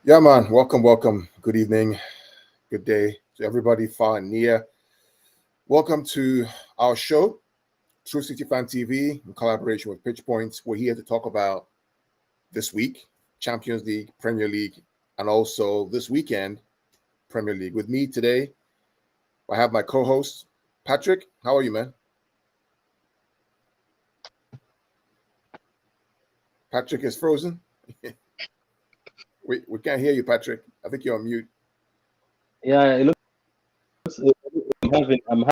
Yeah, man. Welcome. Good evening, good day to everybody far and near. Welcome to our show, True City Fan TV, in collaboration with Pitch Points. We're here to talk about this week, Champions League, Premier League, and also this weekend, Premier League. With me today, I have my co-host, Patrick. How are you, man? Patrick is frozen. We can't hear you, Patrick. I think you're on mute. Yeah, it looks. I'm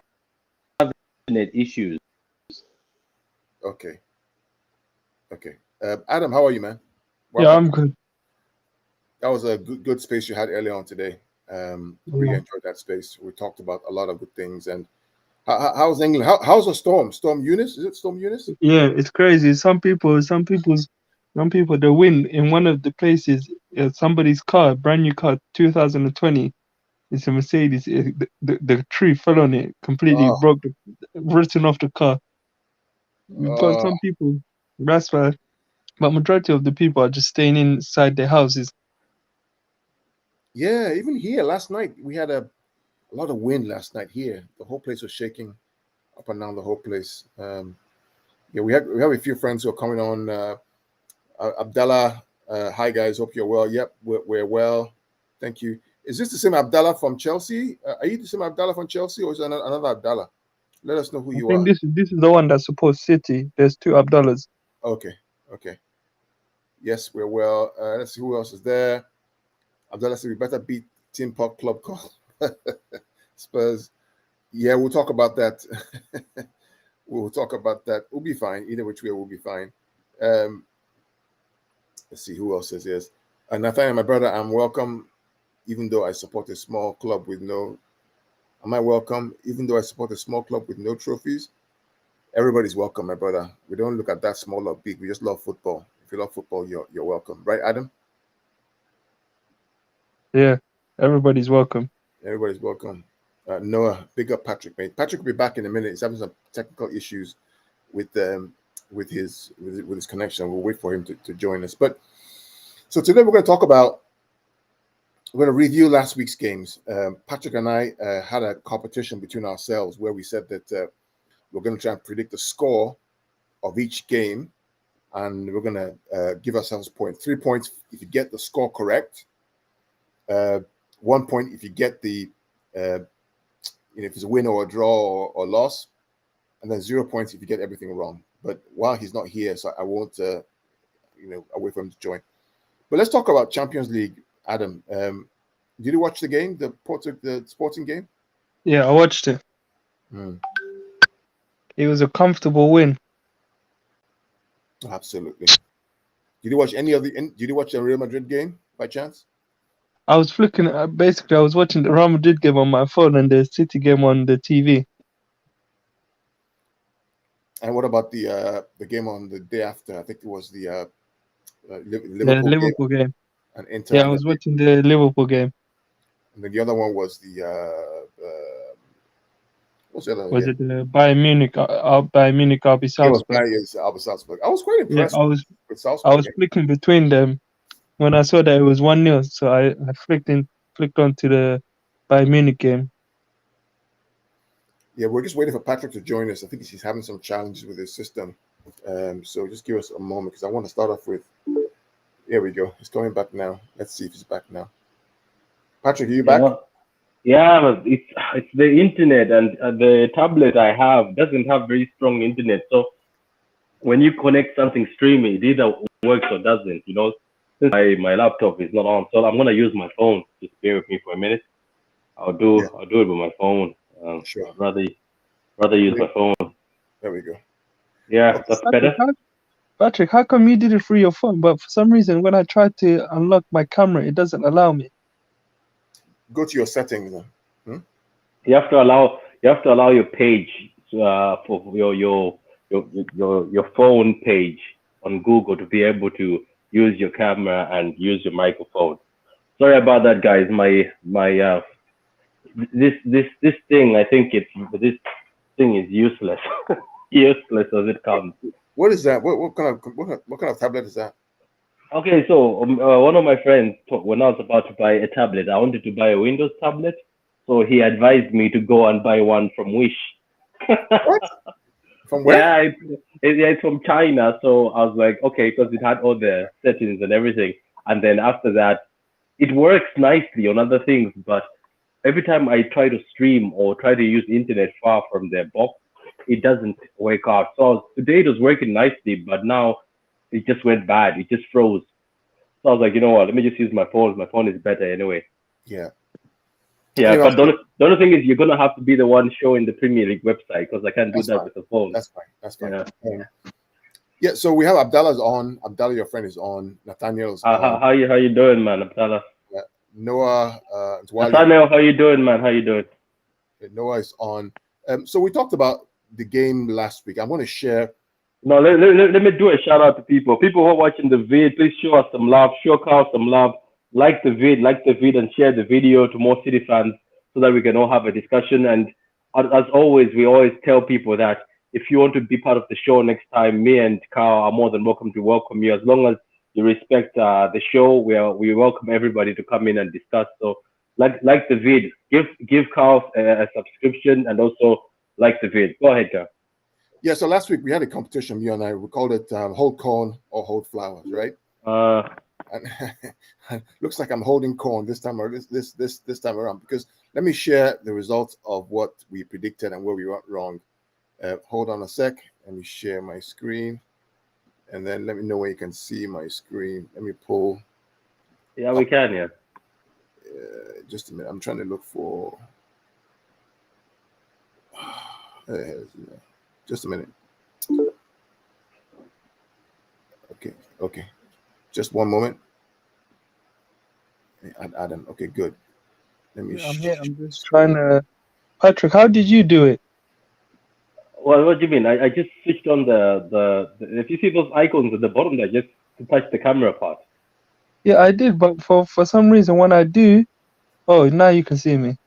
having net issues. Okay. Adam, how are you, man? Yeah, I'm good. That was a good space you had earlier on today. Really enjoyed that space. We talked about a lot of good things. And how's England? How's the storm? Storm Eunice? Is it Storm Eunice? Yeah, it's crazy. Some people, they win in one of the places. Somebody's car, brand new car, 2020. It's a Mercedes. The tree fell on it, completely written off the car. But some people, that's why. But majority of the people are just staying inside their houses. Yeah, even here last night we had a lot of wind last night here. The whole place was shaking up and down the whole place. Yeah, we have a few friends who are coming on. Abdallah, hi guys, hope you're well. Yep, we're well. Thank you. Is this the same Abdallah from Chelsea? Are you the same Abdallah from Chelsea, or is it another Abdallah? Let us know who you are. This is the one that supports City. There's two Abdallahs. Okay. Yes, we're well. Let's see who else is there. Abdallah said we better beat Team Park Club Spurs. Yeah, we'll talk about that. We'll talk about that. We'll be fine. Either which way, we'll be fine. Let's see who else says yes. Nathaniel, my brother, I'm welcome, even though I support a small club with no. Am I welcome, even though I support a small club with no trophies? Everybody's welcome, my brother. We don't look at that small or big. We just love football. If you love football, you're welcome, right, Adam? Yeah, everybody's welcome. Everybody's welcome. Noah, big up Patrick, mate. Patrick will be back in a minute. He's having some technical issues with his connection. We'll wait for him to join us. But so today we're going to review last week's games. Patrick and I had a competition between ourselves where we said that we're going to try and predict the score of each game, and we're going to give ourselves points. 3 points if you get the score correct. 1 point if you get the if it's a win or a draw or loss, and then 0 points if you get everything wrong. But while he's not here, so I won't I wait for him to join. But let's talk about Champions League. Adam, did you watch the game, the Sporting game? Yeah, I watched it. It was a comfortable win. Absolutely. Did you watch the Real Madrid game by chance? I was flicking. Basically, I was watching the Real Madrid game on my phone and the City game on the TV. And what about the game on the day after? I think it was the Liverpool game. And Inter. Yeah, I was watching the Liverpool game. And then the other one was the what's the other? Was it the Bayern Munich? Bayern Munich, RB Salzburg. RB Salzburg. I was quite impressed. Yeah, with Salzburg. I was flicking between them when I saw that it was 1-0. So I flicked onto the Bayern Munich game. Yeah, we're just waiting for Patrick to join us. I think he's having some challenges with his system. So just give us a moment because I want to start off with. Here we go. He's coming back now. Let's see if he's back now. Patrick, are you back? Yeah, it's the internet, and the tablet I have doesn't have very strong internet. So when you connect something streaming, it either works or doesn't. Since my laptop is not on, so I'm gonna use my phone. Just bear with me for a minute. I'll do it with my phone. Sure. I'd rather use my phone. There we go. Yeah, that's better. Patrick, how come you did it through your phone? But for some reason, when I try to unlock my camera, it doesn't allow me. Go to your settings then. You have to allow your page for your phone page on Google to be able to use your camera and use your microphone. Sorry about that, guys. This thing, I think this thing is useless. Useless as it comes. What is that? What kind of tablet is that? Okay, so one of my friends, when I was about to buy a tablet, I wanted to buy a Windows tablet. So he advised me to go and buy one from Wish. What? From where? Yeah, it's from China. So I was like, okay, because it had all the settings and everything. And then after that, it works nicely on other things. But every time I try to stream or try to use internet far from the box, it doesn't work out. So today it was working nicely, but now it just went bad. It just froze. So I was like, you know what? Let me just use my phone. My phone is better anyway. Yeah. Yeah, Anyway, but the only thing is you're gonna have to be the one showing the Premier League website because I can't do that's that fine. with the phone. That's fine. That's fine. Yeah. Yeah. So we have Abdallah's on. Abdallah, your friend, is on. Nathaniel's on. How you doing, man, Abdallah? Noah, Nathaniel, how you doing, man? How you doing? Noah is on. So we talked about the game last week. I'm going to share. No, let me do a shout out to people. People who are watching the vid, please show us some love. Show Carl some love. Like the vid, and share the video to more City fans so that we can all have a discussion. And as always, we always tell people that if you want to be part of the show next time, me and Carl are more than welcome to welcome you. As long as you respect the show, we welcome everybody to come in and discuss. So like the vid, give Carl a subscription and also like the vid. Go ahead, Carl. Yeah, so last week we had a competition, you and I. We called it hold corn or hold flowers, right? And looks like I'm holding corn this time, or this time around, because let me share the results of what we predicted and where we went wrong. Hold on a sec. Let me share my screen, and then let me know where you can see my screen. Let me pull. Yeah, we can. Yeah. Just a minute. I'm trying to look for. Just a minute. Okay. Just one moment. Adam. Okay, good. Let me. I'm here. I'm just trying to. Patrick, how did you do it? Well, what do you mean? I just switched on the if you see those icons at the bottom there, just to touch the camera part. Yeah, I did, but for some reason when I do, oh, now you can see me.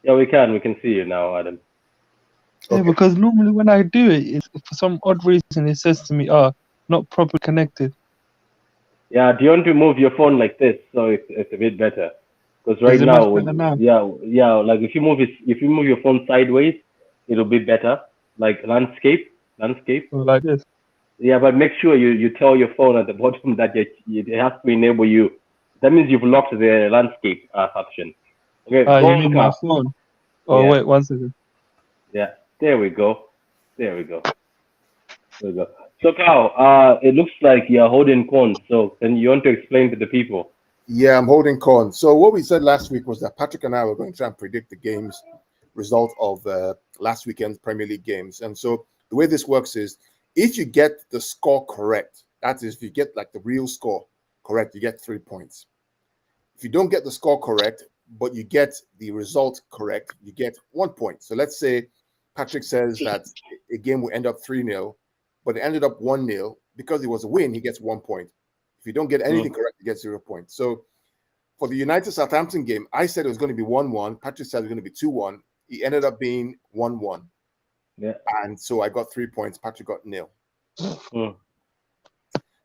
Yeah, we can see you now, Adam. Yeah, Okay. because normally when I do it, for some odd reason it says to me, not properly connected. Yeah, do you want to move your phone like this so it's a bit better? Because right Is it now, much better now? yeah, like if you move your phone sideways, it'll be better. Like landscape. Or like this. Yeah, but make sure you tell your phone at the bottom that it has to enable you. That means you've locked the landscape option. Okay, You go mean on, my Carl. phone? Oh, Yeah. wait, 1 second. Yeah, there we go. So, Carl, it looks like you're holding corn. So, can you want to explain to the people? Yeah, I'm holding corn. So what we said last week was that Patrick and I were going to try and predict the games result of last weekend's Premier League games. And so the way this works is if you get the score correct, that is, if you get like the real score correct, you get 3 points. If you don't get the score correct, but you get the result correct, you get 1 point. So let's say Patrick says that a game will end up 3-0, but it ended up 1-0. Because it was a win, he gets 1 point. If you don't get anything correct, you get 0 points. So for the United Southampton game, I said it was going to be 1-1. Patrick said it was going to be 2-1. It ended up being 1-1. Yeah. And so I got 3 points. Patrick got 0. Mm.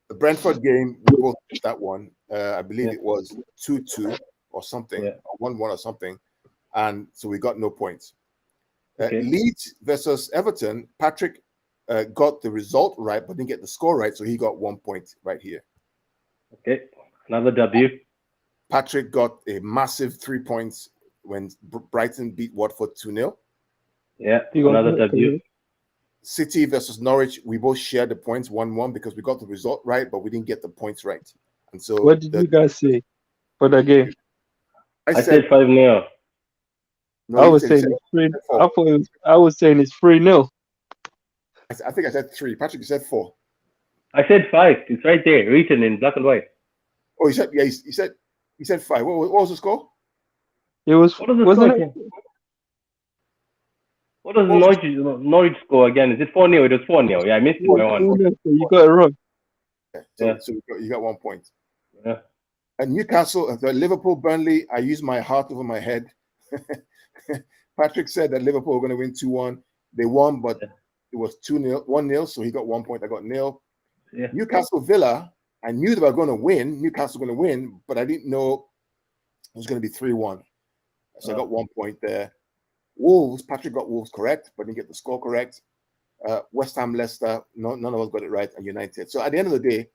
The Brentford game, we both got that one. I believe it was 2-2 or something, or 1-1 or something. And so we got no points. Okay. Leeds versus Everton, Patrick got the result right, but didn't get the score right. So he got 1 point right here. Okay. Another W. Patrick got a massive 3 points when Brighton beat Watford 2-0. Yeah, another W. City versus Norwich, we both shared the points 1-1 because we got the result right, but we didn't get the points right. And so what did you guys say for the game? I said 5-0. No, I was saying it's 3. I was saying it's 3-0. I think I said 3. Patrick, you said 4. I said 5. It's right there, written in black and white. Oh, he said 5. What was the score? It was. Wasn't it? What does Norwich score again? Is it 4-0? It was 4-0. Yeah, I missed it by 1. You got it wrong. So you got 1 point. Yeah. And Newcastle, Liverpool, Burnley, I used my heart over my head. Patrick said that Liverpool were going to win 2-1. They won, but it was 1-0, so he got 1 point. I got 0. Yeah. Newcastle Villa, I knew they were going to win. Newcastle were going to win, but I didn't know it was going to be 3-1. So I got 1 point there. Wolves, Patrick got Wolves correct, but didn't get the score correct. West Ham, Leicester, none of us got it right, and United. So at the end of the day,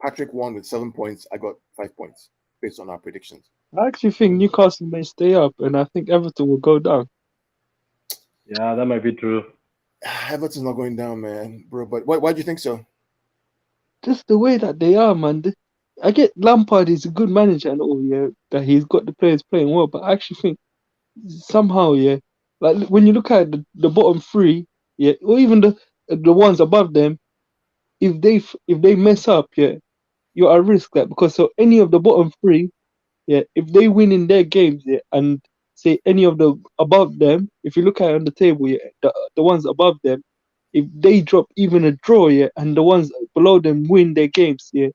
Patrick won with 7 points. I got 5 points based on our predictions. I actually think Newcastle may stay up, and I think Everton will go down. Yeah, that might be true. Everton's not going down, man, bro. But why do you think so? Just the way that they are, man. I get Lampard is a good manager and all, yeah, that he's got the players playing well, but I actually think somehow, yeah, like when you look at the bottom three, yeah, or even the ones above them, if they mess up, yeah, you're at risk that because so any of the bottom three, yeah, if they win in their games, yeah, and say any of the above them, if you look at it on the table, yeah, the ones above them, if they drop even a draw, yeah, and the ones below them win their games, yeah,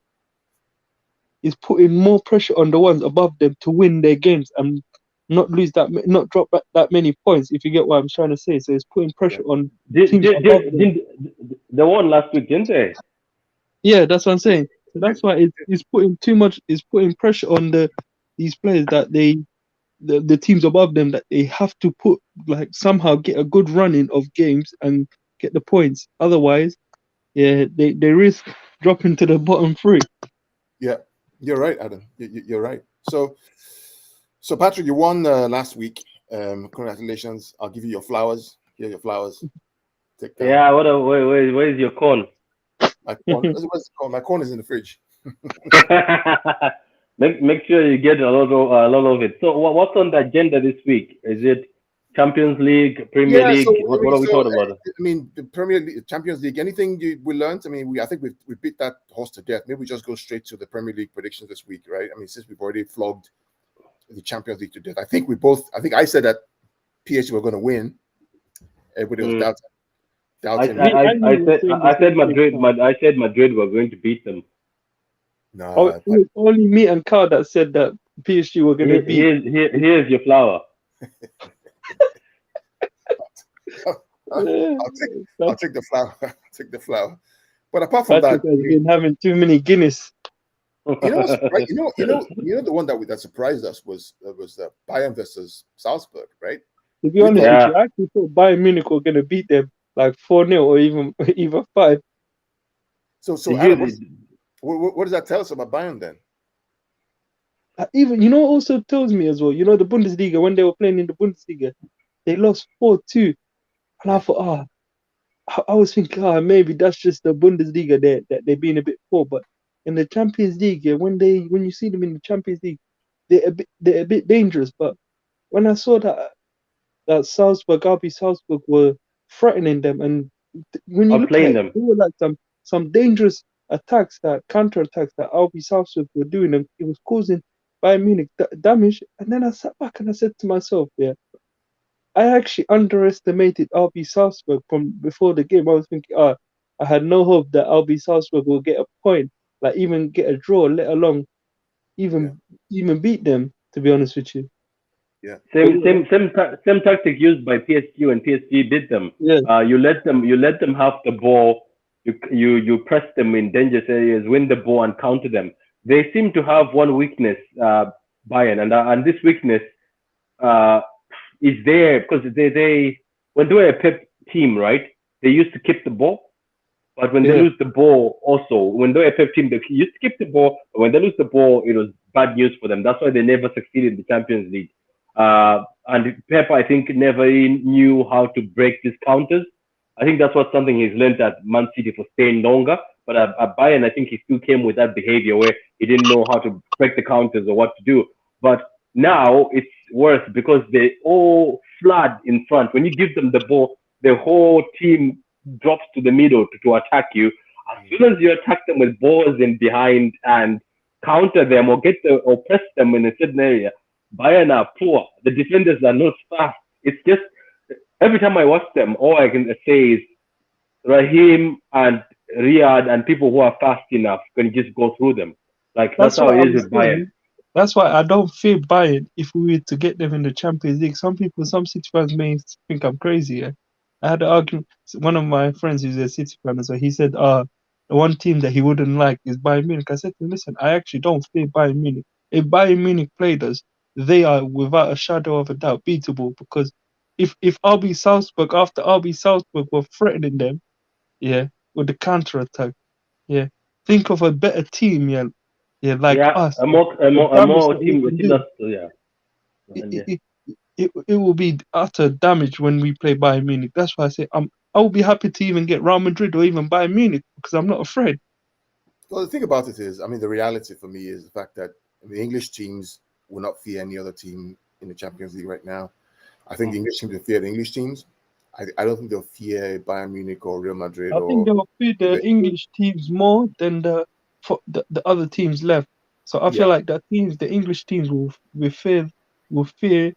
is putting more pressure on the ones above them to win their games and not drop that many points. If you get what I'm trying to say, so it's putting pressure on teams above them. They won last week, didn't they? Yeah, that's what I'm saying. So that's why it's putting too much. It's putting pressure on these players that the teams above them that they have to put like somehow get a good running of games and get the points. Otherwise, yeah, they risk dropping to the bottom three. Yeah, you're right, Adam. You're right. So Patrick, you won last week. Congratulations. I'll give you your flowers. Here are your flowers. Take that. Yeah, where is your corn? My corn. What's it called? My corn is in the fridge. Make sure you get a lot of it. So what's on the agenda this week? Is it Champions League, Premier League? What are we talking about? I mean, the Premier League, Champions League. Anything we learned? I mean, I think we beat that horse to death. Maybe we just go straight to the Premier League predictions this week, right? I mean, since we've already flogged the Champions League to death, I think I said that PSG were going to win. Everybody was doubting. I said Madrid. I said Madrid were going to beat them. No, it was only me and Carl that said that PSG were going to beat. Here's your flower. I'll take the flower. Take the flower. But apart from Patrick that, has been having too many Guinness. You know, the one that surprised us was Bayern versus Salzburg, right? To be honest with you, I actually thought Bayern Munich were going to beat them like 4-0 or even 5. So Adam, what does that tell us about Bayern then? Even also tells me as well. The Bundesliga, when they were playing in the Bundesliga, they lost 4-2, and I thought, I was thinking, maybe that's just the Bundesliga that they're being a bit poor. But in the Champions League, when you see them in the Champions League, they're a bit dangerous. But when I saw that Salzburg, RB Salzburg were threatening them, and when you look at them, they were like some dangerous attacks, counter attacks that RB Salzburg were doing, and it was causing Bayern Munich damage. And then I sat back and I said to myself, I actually underestimated RB Salzburg from before the game. I was thinking, I had no hope that RB Salzburg will get a point, like even get a draw, let alone even beat them. To be honest with you. Yeah. Same tactic used by PSG when PSG beat them. Yeah. You let them have the ball. You press them in dangerous areas, win the ball, and counter them. They seem to have one weakness, Bayern, and this weakness is there because they when they were a Pep team, right? They used to keep the ball, but when they lose the ball, also when they were a Pep team, they used to keep the ball. But when they lose the ball, it was bad news for them. That's why they never succeeded in the Champions League. And Pep, I think, never knew how to break these counters. I think that's something he's learned at Man City for staying longer. But at Bayern, I think he still came with that behavior where he didn't know how to break the counters or what to do. But now it's worse because they all flood in front. When you give them the ball, the whole team drops to the middle to attack you. As soon as you attack them with balls in behind and counter them or press them in a certain area, Bayern are poor. The defenders are not fast. It's just every time I watch them, all I can say is Raheem and Riyad and people who are fast enough can just go through them. Like that's how it is with Bayern. That's why I don't fear Bayern if we were to get them in the Champions League. Some City fans may think I'm crazy. I had an argument. One of my friends who's a City fan, so he said, the one team that he wouldn't like is Bayern Munich. I said to him, listen, I actually don't fear Bayern Munich. If Bayern Munich played us, they are without a shadow of a doubt beatable, because if RB Salzburg, after RB Salzburg were threatening them, yeah, with the counter attack, yeah, think of a better team, like Yeah, us. a The damage more that we team can with do, us. Yeah. it, And yeah. it, it will be utter damage when we play Bayern Munich. That's why I say I will be happy to even get Real Madrid or even Bayern Munich, because I'm not afraid. Well, the thing about it is, I mean, the reality for me is the fact that the English teams will not fear any other team in the Champions League right now. I think the English teams will fear the English teams. I don't think they'll fear Bayern Munich or Real Madrid I think or. they'll fear the English teams more than the other teams left. So I Yeah, feel like the English teams will fear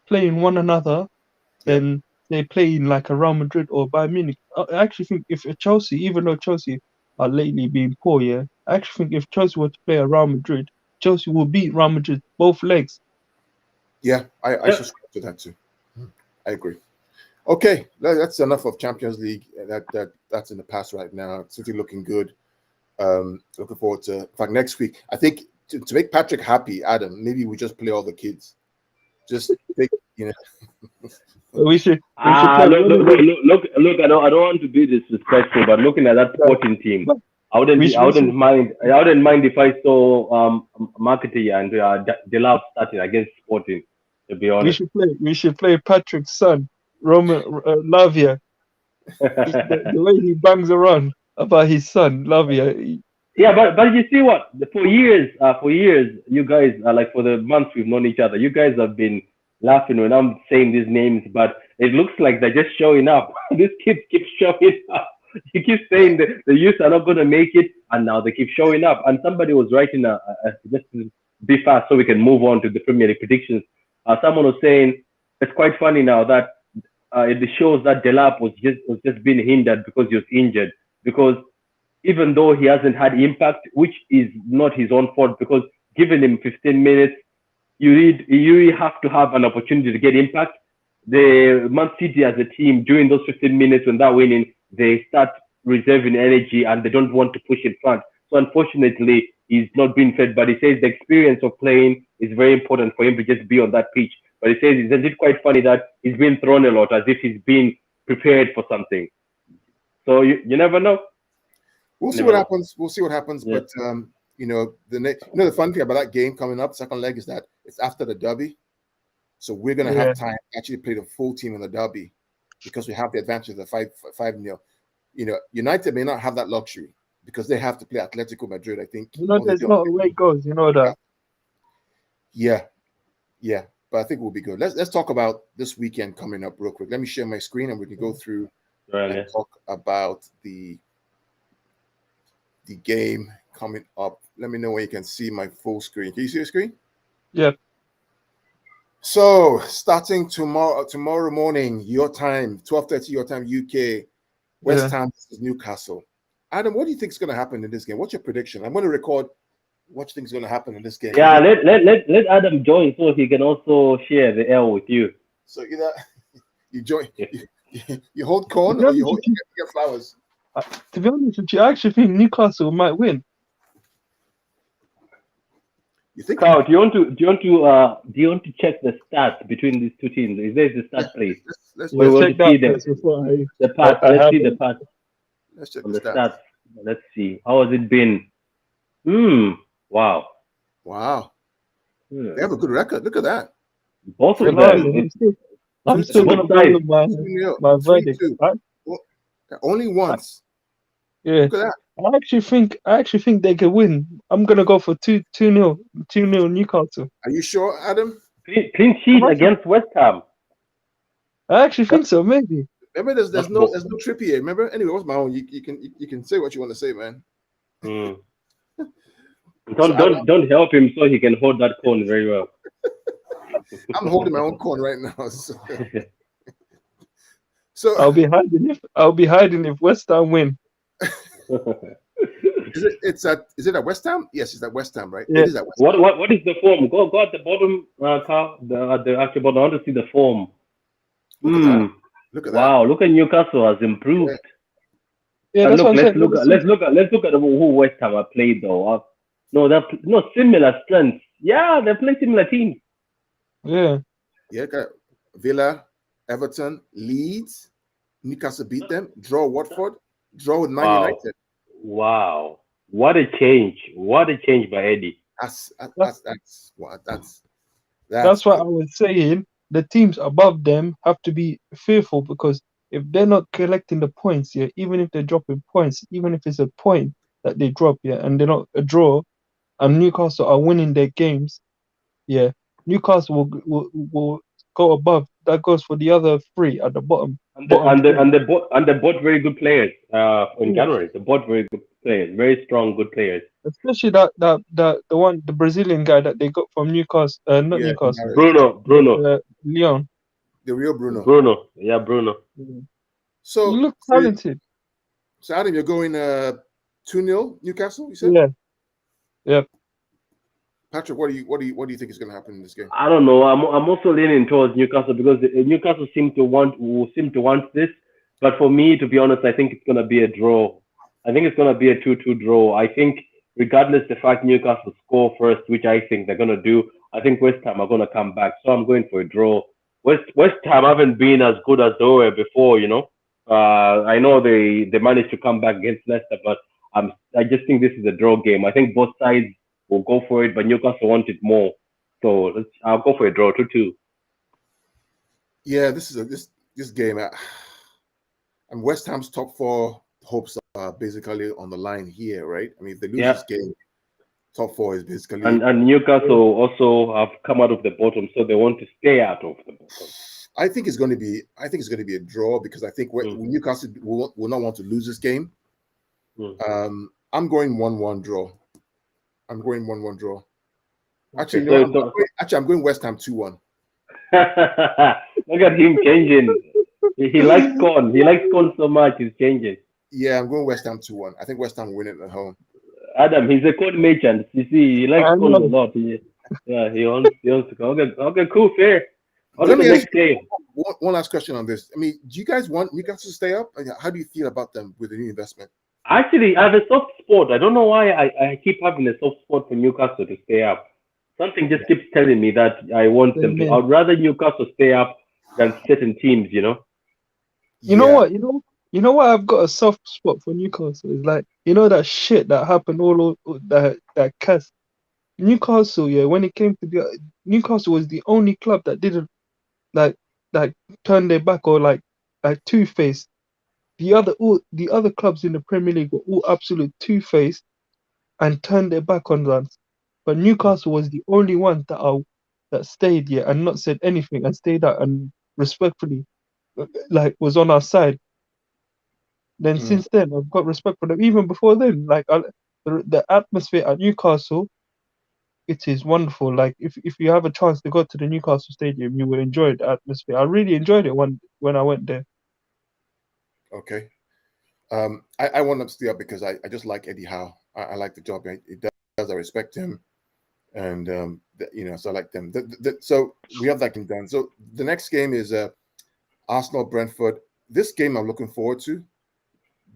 playing one another yeah, than they play in like a Real Madrid or Bayern Munich. I actually think if Chelsea, even though Chelsea are lately being poor, yeah, I actually think if Chelsea were to play a Real Madrid, Chelsea will beat Real Madrid both legs. yeah. I subscribe to that too. I agree. Okay, that's enough of Champions League. That's in the past right now. City looking good. Looking forward to. In fact, next week, I think to make Patrick happy, Adam, maybe we just play all the kids. Just take, We should Ah, play look, one look, of look, the. look, look, look. I don't want to be disrespectful, but looking at that Sporting team, But I wouldn't we be, should, I wouldn't mind, if I saw Marketing and Delap starting against Sporting. To be honest. we should play Patrick's son, Roman Lavia. The way he bangs around about his son, Lavia. Yeah, but you see what? For years, you guys are like, for the months we've known each other, you guys have been laughing when I'm saying these names, but it looks like they're just showing up. This kid keeps showing up. You keep saying that the youth are not going to make it, and now they keep showing up. And somebody was writing just to be fast so we can move on to the Premier League predictions. Someone was saying it's quite funny now that it shows that Delap was just being hindered because he was injured, because even though he hasn't had impact, which is not his own fault, because given him 15 minutes, you really have to have an opportunity to get impact. The Man City as a team, during those 15 minutes when they're winning, they start reserving energy and they don't want to push in front. So unfortunately, he's not being fed, but he says the experience of playing is very important for him to just be on that pitch. But he says it's quite funny that he's being thrown a lot as if he's been prepared for something. So you never know. we'll see what happens. We'll see what happens. Yeah. But the fun thing about that game coming up, second leg, is that it's after the derby. So we're going to have time to actually play the full team in the derby because we have the advantage of the 5-0. United may not have that luxury because they have to play Atletico Madrid, I think. There's not a way it goes, that. Yeah. But I think we'll be good. Let's talk about this weekend coming up real quick. Let me share my screen and we can go through and talk about the game coming up. Let me know when you can see my full screen. Can you see the screen? Yeah. So starting tomorrow morning, your time, 12:30 your time, UK, West Ham versus Newcastle. Adam, what do you think is going to happen in this game? What's your prediction? I'm going to record what you think is going to happen in this game. Yeah, let Adam join so he can also share the L with you. So you join, you hold corn or you get flowers. To be honest with you, I actually think Newcastle might win. You think? Carl, do you want to check the stats between these two teams? Is there the stat, please? Let's check that. The pass. Let's see the pass. Let's check on the stats. Let's see. How has it been? Wow. They have a good record. Look at that. Both of them. I'm still going to go with my verdict. Only once. Yeah. Look at that. I actually think they could win. I'm gonna go for 2-0 Newcastle. Are you sure, Adam? Clean sheet against West Ham. I actually think so. Maybe. Remember, there's no Trippier. Remember, anyway, what's my own? You can say what you want to say, man. Don't help him so he can hold that corn very well. I'm holding my own corn right now. So I'll be hiding if West Ham win. Is it at West Ham? Yes, it's at West Ham, right? Yeah. It is at West Ham. What is the form? Go at the bottom, Carl. The actual bottom. I want to see the form. Look at that. Wow, look at Newcastle has improved. Yeah, And that's what look, I'm saying. Ever since, let's look at who West Ham have played though. No, they're no similar strengths. Yeah, they play similar teams. yeah, Yeah, got Villa, Everton, Leeds, Newcastle beat them, draw Watford, draw with Man Wow, United. wow, what a change! What a change by Eddie. that's That's that's what I good. was saying. The teams above them have to be fearful because if they're not collecting the points, yeah, even if they're dropping points, even if it's a point that they drop, yeah, and they're not a draw, and Newcastle are winning their games, yeah, Newcastle will go above. That goes for the other three at the bottom three. And they bought very good players. In Yeah. January, they bought very good players, very strong, good players. Especially the one the Brazilian guy that they got from Newcastle, not Yeah, Newcastle, Bruno, Leon. the real Bruno. yeah, Bruno. Mm. He So, looked talented. so Adam, you're going 2-0 Newcastle, you said? Yeah, yeah. Patrick, what do you think is going to happen in this game? I don't know. I'm also leaning towards Newcastle because Newcastle will seem to want this. But for me, to be honest, I think it's gonna be a draw. I think it's gonna be a 2-2 draw. I think regardless the fact Newcastle score first, which I think they're gonna do, I think West Ham are gonna come back. So I'm going for a draw. West Ham haven't been as good as they were before, you know. I know they managed to come back against Leicester, but I just think this is a draw game. I think both sides will go for it, but Newcastle want it more. So I'll go for a draw 2-2. Yeah, this game, and West Ham's top four hopes are basically on the line here, right? I mean, if they lose Yeah, this game, top four is basically. and Newcastle also have come out of the bottom, so they want to stay out of the bottom. I think it's going to be a draw because I think Mm, Newcastle will not want to lose this game. mm. I'm going 1-1 draw. I'm going 1-1 draw. Actually, Okay, I'm going West Ham 2-1. look at him changing. He likes corn. He likes corn so much. He's changing. Yeah, I'm going West Ham 2-1. I think West Ham will win it at home. Adam, he's a corn merchant. You see, he likes I corn a know. lot. He wants to go. Okay, cool, fair. On Let to me the ask next game. one last question on this. I mean, do you guys want Newcastle to stay up? How do you feel about them with the new investment? Actually, I have a soft spot. I don't know why I keep having a soft spot for Newcastle to stay up. Something just keeps telling me that I want them to. Amen. I'd rather Newcastle stay up than certain teams, you know. You know Yeah, what? You know what? I've got a soft spot for Newcastle. It's like that shit that happened that cast Newcastle. Yeah, when it came to Newcastle was the only club that didn't like like turn their back or like two-faced. The other clubs in the Premier League were all absolute two-faced and turned their back on us. But Newcastle was the only one that stayed here and not said anything and stayed out and respectfully like was on our side. Then Mm. since then I've got respect for them. Even before then, the atmosphere at Newcastle, it is wonderful. Like if you have a chance to go to the Newcastle Stadium, you will enjoy the atmosphere. I really enjoyed it when I went there. Okay. I want them to stay up because I just like Eddie Howe. I like the job he does. I respect him, and so I like them. So we have that game done. So the next game is Arsenal Brentford. This game I'm looking forward to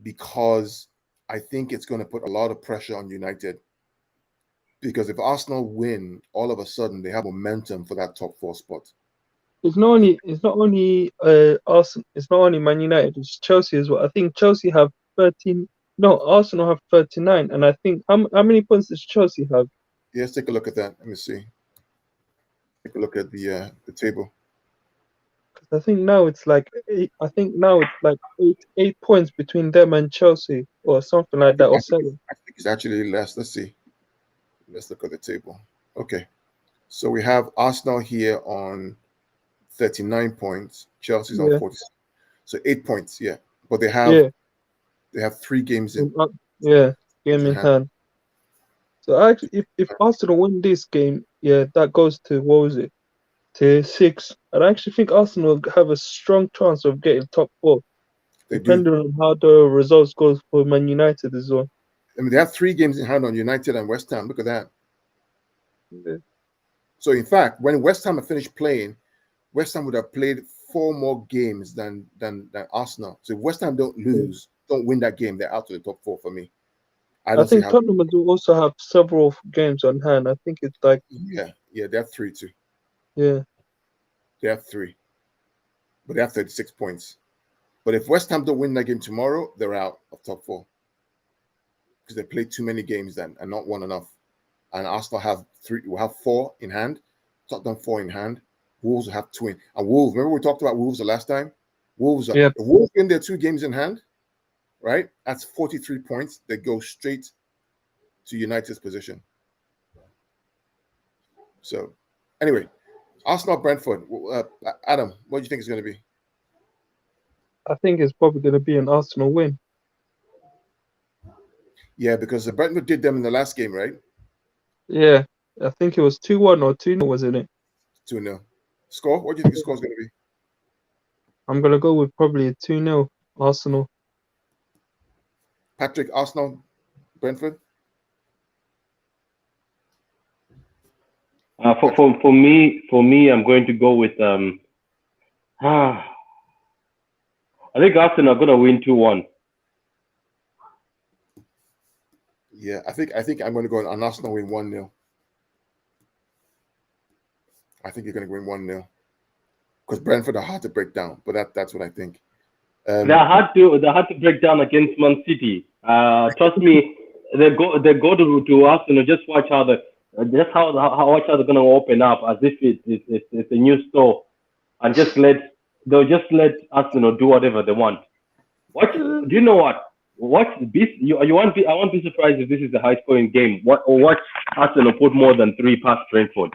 because I think it's going to put a lot of pressure on United. Because if Arsenal win, all of a sudden they have momentum for that top four spot. It's not only Arsenal. It's not only Man United. It's Chelsea as well. I think Chelsea have 13. No, Arsenal have 39, and I think how many points does Chelsea have? Yeah, let's take a look at that. Let me see. Take a look at the table. I think now it's like eight points between them and Chelsea, or something like that, or seven. I think it's actually less. Let's see. Let's look at the table. Okay. So we have Arsenal here on 39 points. Chelsea's on Yeah, 40. So 8 points, yeah. But they yeah, have 3 games in yeah. Game in hand. hand. So actually, if Arsenal win this game, yeah, that goes to what was it? To 6. And I actually think Arsenal have a strong chance of getting top 4, They do. depending on how the results goes for Man United as well. I mean, they have 3 games in hand on United and West Ham. Look at that. Yeah. So in fact, when West Ham had finished playing, West Ham would have played 4 more games than Arsenal. So if West Ham don't lose, don't win that game, they're out of the top 4 for me. I I don't see think how. Tottenham will also have several games on hand. I think it's like, Yeah, they have 3 too. yeah, They have 3, but they have 36 points. But if West Ham don't win that game tomorrow, they're out of top 4 because they played too many games then and not won enough. And Arsenal will have 4 in hand. Tottenham 4 in hand. Wolves will have 2 in. And Wolves, remember we talked about Wolves the last time? yeah. If Wolves win their 2 games in hand, right? That's 43 points. They go straight to United's position. So, anyway, Arsenal Brentford. Adam, what do you think it's going to be? I think it's probably going to be an Arsenal win. Yeah, because the Brentford did them in the last game, right? Yeah, I think it was 2-1 or 2-0, wasn't it? 2-0. Score? What do you think the score is going to be? I'm going to go with probably a 2-0 Arsenal. Patrick, Arsenal, Brentford? For me, I'm going to go with I think Arsenal are gonna win 2-1. Yeah, I think I'm going to go on Arsenal win 1-0. I think you're going to win 1-0 because Brentford are hard to break down, but that's what I think. They're hard to break down against Man City. Trust me, they go to Arsenal. Just watch how watch how they're gonna open up as if it's a new store, and they'll just let Arsenal do whatever they want. Do you know what? Watch this. I won't be surprised if this is a high scoring game. Watch Arsenal put more than 3 past Brentford.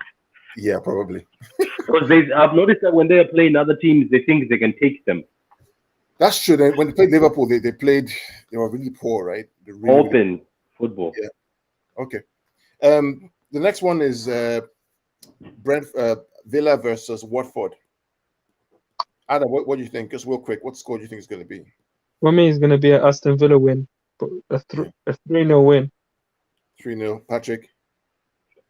Yeah, probably. Because I've noticed that when they are playing other teams, they think they can take them. That's true. When they played Liverpool, they played, really poor, right? Really, Open football. Yeah. Okay. The next one is Villa versus Watford. Adam, what do you think? Just real quick, what score do you think is going to be? For me, it's going to be an Aston Villa win, but a 3-0 win. 3-0. Patrick?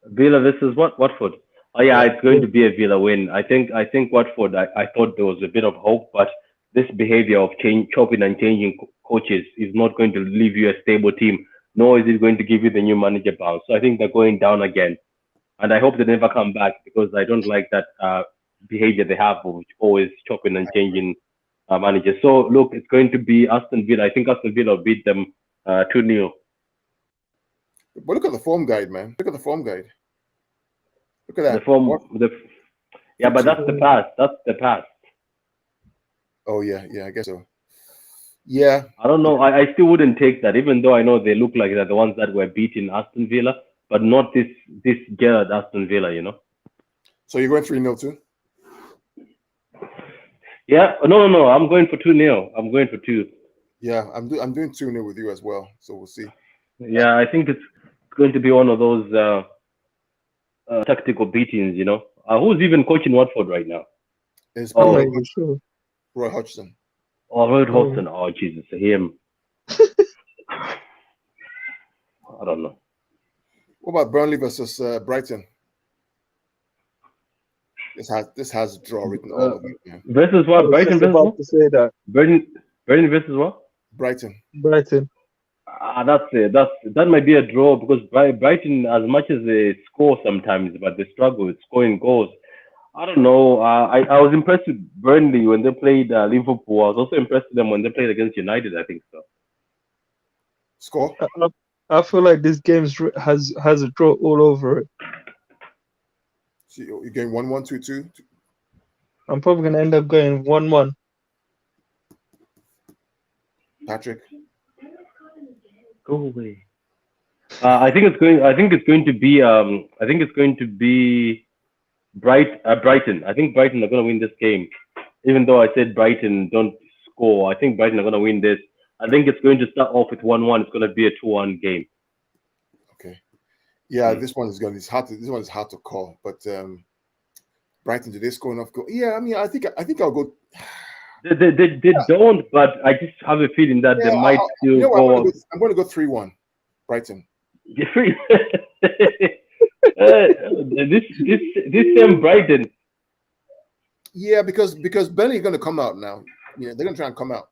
Villa versus Watford. Oh yeah, it's going to be a Villa win. I think Watford. I thought there was a bit of hope, but this behavior of chopping and changing coaches is not going to leave you a stable team. Nor is it going to give you the new manager bounce. So I think they're going down again, and I hope they never come back because I don't like that behavior they have of always chopping and changing managers. So look, it's going to be Aston Villa. I think Aston Villa will beat them 2-0. But look at the form guide, man. Look at the form guide. Look at that. The form. But that's the past. That's the past. Oh yeah, I guess so. Yeah. I don't know. I still wouldn't take that, even though I know they look like they're the ones that were beating Aston Villa, but not this Gerrard Aston Villa, So you're going 3-0 too? Yeah. No. I'm going for 2-0. I'm going for 2. Yeah, I'm doing 2-0 with you as well. So we'll see. Yeah, I think it's going to be one of those tactical beatings, Who's even coaching Watford right now? It's Roy Hodgson. Oh, Roy Hodgson. Oh, Jesus, him. I don't know. What about Burnley versus Brighton? This has draw written all over it. Yeah. Versus what? Brighton versus what? To say that. Brighton versus what? Brighton. That's it. That might be a draw because Brighton, as much as they score sometimes, but they struggle with scoring goals. I don't know. I was impressed with Burnley when they played Liverpool. I was also impressed with them when they played against United. I think so. Score? I feel like this game has a draw all over it. So you're going 1-1, 2-2? I'm probably going to end up going 1-1. Patrick? Go away. I think it's going to be Brighton. I think Brighton are going to win this game. Even though I said Brighton don't score, I think Brighton are going to win this. I think it's going to start off with 1-1. It's going to be a 2-1 game. Okay. Yeah, this one is hard to call, but Brighton, do they score enough goals? Yeah, I mean, I think I'll go. They don't, but I just have a feeling that they might still go. I'm going to go 3-1, Brighton. This same Brighton. Yeah, because Burnley are going to come out now. They're going to try and come out.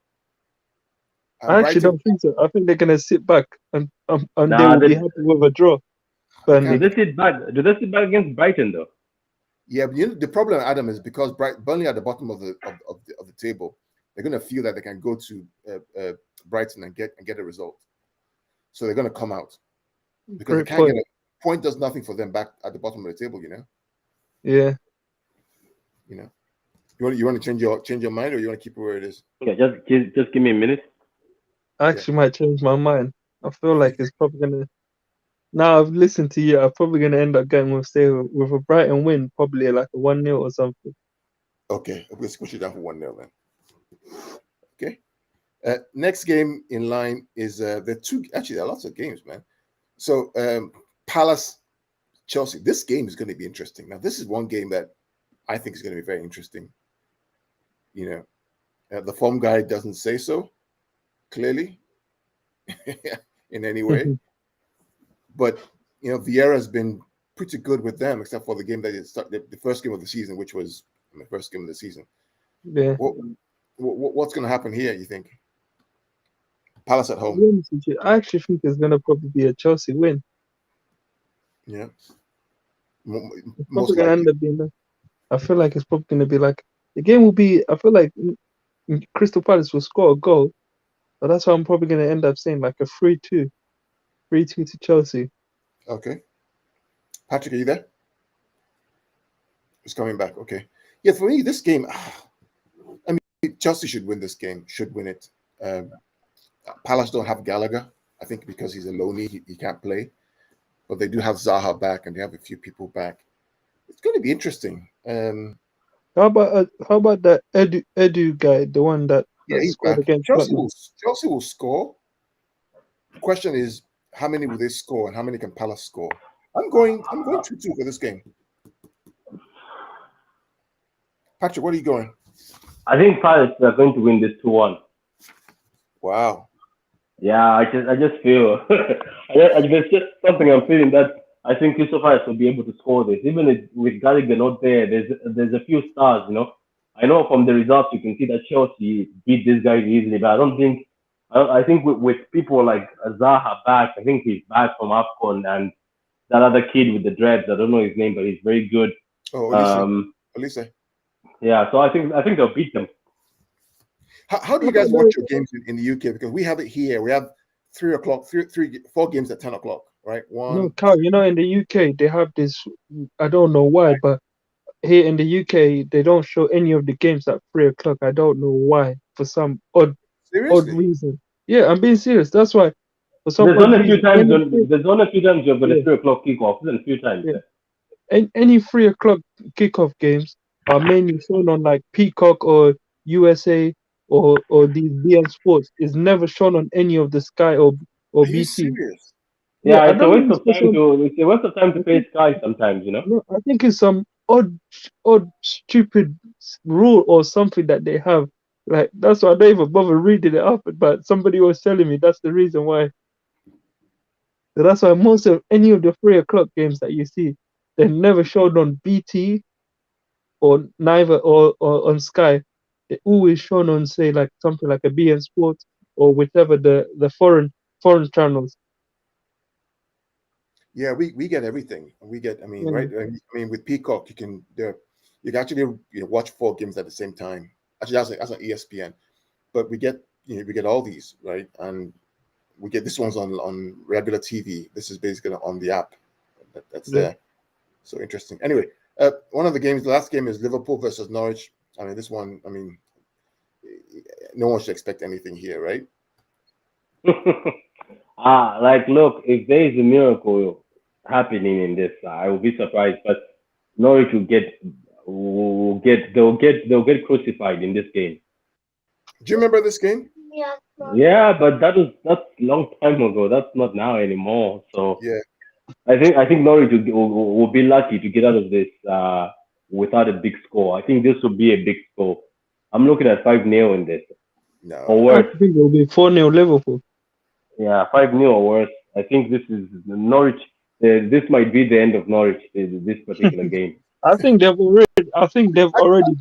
I actually Brighton, don't think so. I think they're gonna sit back and they Nah, will be happy with a draw. they Burnley. do can't. they sit back? Do they sit back against Brighton though? Yeah, but the problem, Adam, is because Burnley at the bottom of the table, they're going to feel that they can go to Brighton and get a result. So they're going to come out because Great they can't point. get a point. Does nothing for them back at the bottom of the table. Yeah. You want to change your mind, or you want to keep it where it is? Yeah, just give me a minute. I actually might change my mind. I feel like it's probably gonna. Now I've listened to you. I'm probably gonna end up going with a Brighton win, probably like a 1-0 or something. Okay, let's push it down for 1-0 then. Okay. Next game in line is there are lots of games, man. So Palace, Chelsea. This game is going to be interesting. Now, this is one game that I think is going to be very interesting. The form guide doesn't say so clearly in any way, but Vieira's been pretty good with them, except for the game that the first game of the season, which was the first game of the season. Yeah. What's going to happen here, you think? Palace at home. I actually think it's gonna probably be a Chelsea win. Yeah. It's Most probably gonna likely. end up being. I feel like it's probably gonna be like the game will be. I feel like Crystal Palace will score a goal, but that's why I'm probably gonna end up saying like a 3-2 to Chelsea. Okay. Patrick, are you there? He's coming back. Okay. Yeah, for me, this game, I mean, Chelsea should win this game, should win it. Palace don't have Gallagher, I think, because he's a loanee, he can't play. But they do have Zaha back, and they have a few people back. It's going to be interesting. How about that Edu guy, the one that He's scored back. against Chelsea Tottenham? will score. The question is, how many will they score, and how many can Palace score? I'm going 2-2 for this game. Patrick, what are you going? I think Palace are going to win this 2-1. Wow. Yeah, I just feel there's just something I'm feeling that I think Crystal Palace will be able to score this, even with Gallagher not there. There's a few stars, I know from the results you can see that Chelsea beat this guy easily, but I don't think. I think with people like Zaha back, I think he's back from AFCON, and that other kid with the dreads, I don't know his name, but he's very good. Oh, Olise. Yeah, so I think they'll beat them. How do you guys watch your games in the UK? Because we have it here. We have 3 o'clock, 4 games at 10 o'clock, right? No, Carl, in the UK they have this. I don't know why, but here in the UK they don't show any of the games at 3 o'clock. I don't know why, for some odd reason. Yeah, I'm being serious. That's why. For some there's odd only a few reason, times. There's only a few times you've got a 3 o'clock kickoff. There's a few times. Yeah. Any 3 o'clock kickoff games are mainly shown on like Peacock or USA or these BN Sports. Is never shown on any of the Sky or Are BT. you serious? Yeah, it's a waste of time it's a waste of time to pay Sky sometimes, No, I think it's some odd, stupid rule or something that they have. Like that's why I don't even bother reading it up. But somebody was telling me that's the reason why. So that's why most of any of the 3 o'clock games that you see, they're never shown on BT or neither or on Sky. They're always shown on, say, like something like a BN Sports or whichever the foreign channels. Yeah, we get everything. We get, right? I mean, with Peacock, you can actually watch 4 games at the same time. Actually, that's on ESPN. But we get all these, right? And we get this one's on regular TV. This is basically on the app that's there. So interesting. Anyway, one of the last game is Liverpool versus Norwich. I mean, this one, no one should expect anything here, right? Look, if there is a miracle happening in this, I will be surprised. But Norwich they'll get crucified in this game. Do you remember this game? Yeah, but that's a long time ago. That's not now anymore. So yeah, I think Norwich will be lucky to get out of this without a big score. I think this will be a big score. I'm looking at 5-0 in this. No, or worse. I think it will be 4-0 Liverpool. Yeah, 5-0 or worse. I think this is Norwich. This might be the end of Norwich. This particular game. I think they've already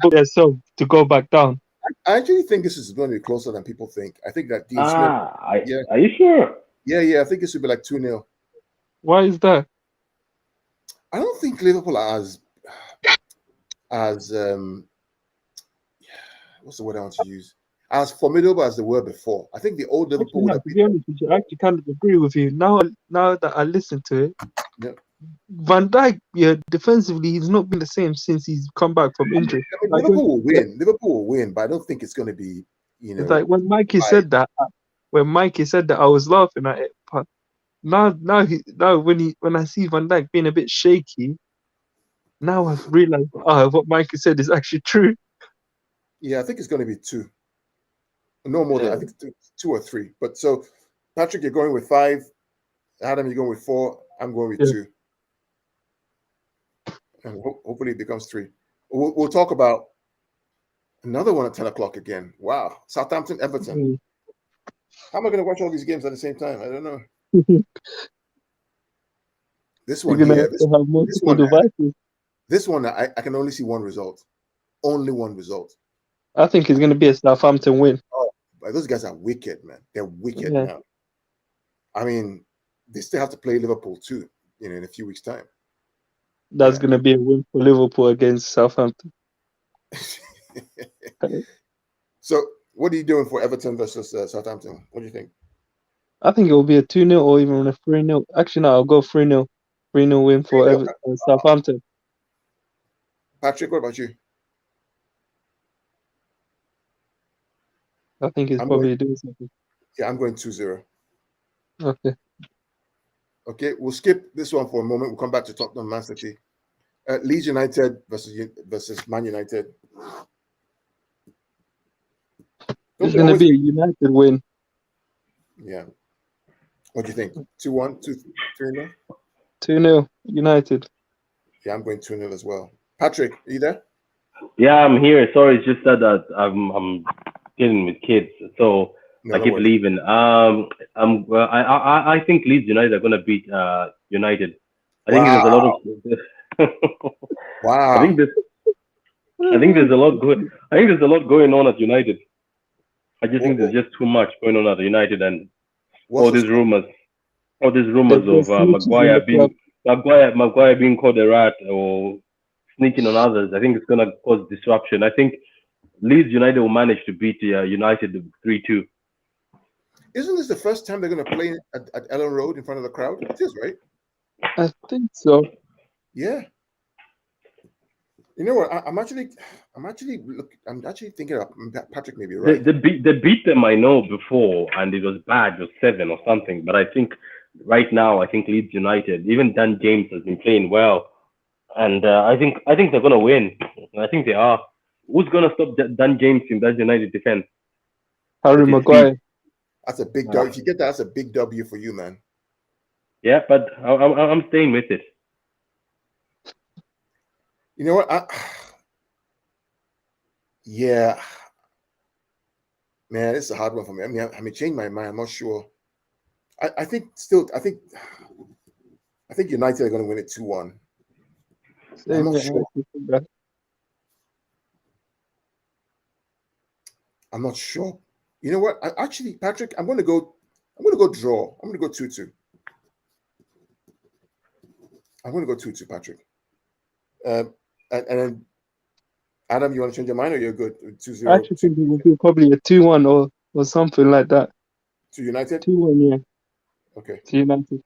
booked themselves to go back down. I actually think this is going to be closer than people think. I think that Dean Smith. Yeah. Are you sure? Yeah. I think this would be like 2-0. Why is that? I don't think Liverpool are as what's the word I want to use? As formidable as they were before. I think the old Liverpool would No, have to been. be honest with you, I actually kind of agree with you. Now that I listen to it, Yeah. Van Dijk, defensively, he's not been the same since he's come back from injury. I mean, Liverpool will win. Liverpool will win, but I don't think it's going to be, It's like when Mikey said that. I was laughing at it. But now when I see Van Dijk being a bit shaky, now I've realized what Mikey said is actually true. Yeah, I think it's going to be 2. No more than I think 2 or 3. But so, Patrick, you're going with 5. Adam, you're going with 4. I'm going with 2. And hopefully it becomes 3. We'll talk about another one at 10 o'clock again. Wow. Southampton Everton. How am I going to watch all these games at the same time? I don't know. This one You're gonna here. have to have multiple devices. This one, I can only see one result. Only one result. I think it's going to be a Southampton win. Oh, but those guys are wicked, man. They're wicked now. I mean, they still have to play Liverpool too, in a few weeks' time. That's going to be a win for Liverpool against Southampton. So, what are you doing for Everton versus Southampton? What do you think? I think it will be a 2-0 or even a 3-0. Actually, no, I'll go 3-0. 3-0 win for Southampton. Patrick, what about you? I think he's probably doing something. Yeah, I'm going 2-0. Okay, we'll skip this one for a moment. We'll come back to Tottenham, Man City. Leeds United versus Man United. It's going to be a United win. Yeah. What do you think? 2-1, 2-3-0? 2-0 United. Yeah, I'm going 2-0 as well. Patrick, are you there? Yeah, I'm here. Sorry, it's just that I'm dealing with kids, so I keep leaving. I think Leeds United are gonna beat United. I think there's a lot of wow. I think there's a lot going. I think there's a lot going on at United. I just think there's just too much going on at United, and all these rumors of Maguire being called a rat or sneaking on others. I think it's gonna cause disruption. I think Leeds United will manage to beat United 3-2. Isn't this the first time they're going to play at Ellen Road in front of the crowd? It is, right? I think so. Yeah. You know what? I'm actually thinking about Patrick. Maybe right. They beat them. I know before, and it was bad. It was 7 or something. But I think right now, Leeds United. Even Dan James has been playing well, and I think they're gonna win. I think they are. Who's gonna stop Dan James in that United defense? Harry Maguire. That's a big W. If you get that, that's a big W for you, man. Yeah, but I'm staying with it. You know what? Yeah, man, it's a hard one for me. I mean, change my mind. I'm not sure. I think United are going to win it 2-1. I'm not sure. I'm not sure. You know what? Patrick, I'm going to go draw. I'm going to go 2-2. I'm going to go 2-2, Patrick. And then Adam, you want to change your mind, or you're good? 2-0. I actually think it will be probably a 2-1 or something like that. To United? 2-1, yeah. Okay. To United.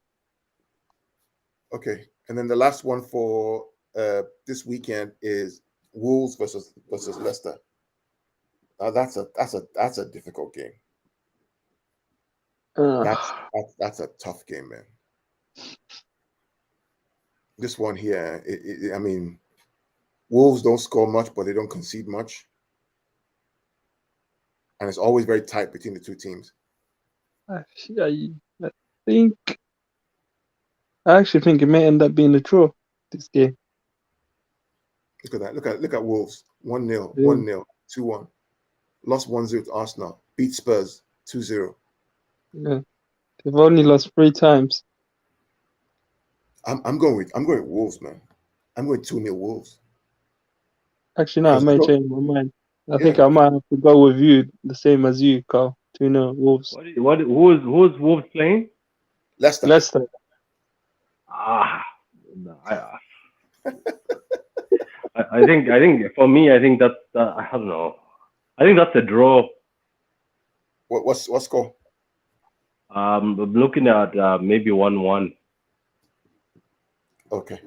Okay. And then the last one for this weekend is Wolves versus Leicester. Now that's a difficult game. That's a tough game, man. This one here, I mean, Wolves don't score much, but they don't concede much. And it's always very tight between the two teams. I actually think it may end up being a draw, this game. Look at that. Look at Wolves. 1-0, 1-0, 2-1. Lost 1-0 to Arsenal. Beat Spurs 2-0. Yeah. They've only lost 3 times. I'm going with Wolves, man. I'm going 2-0 Wolves. Actually, no, I might change my mind. I think I might have to go with you, the same as you, Carl. 2-0 Wolves. Who's Wolves playing? Leicester. I think for me, I think that's I don't know. I think that's a draw. What score? I'm looking at maybe 1-1. Okay.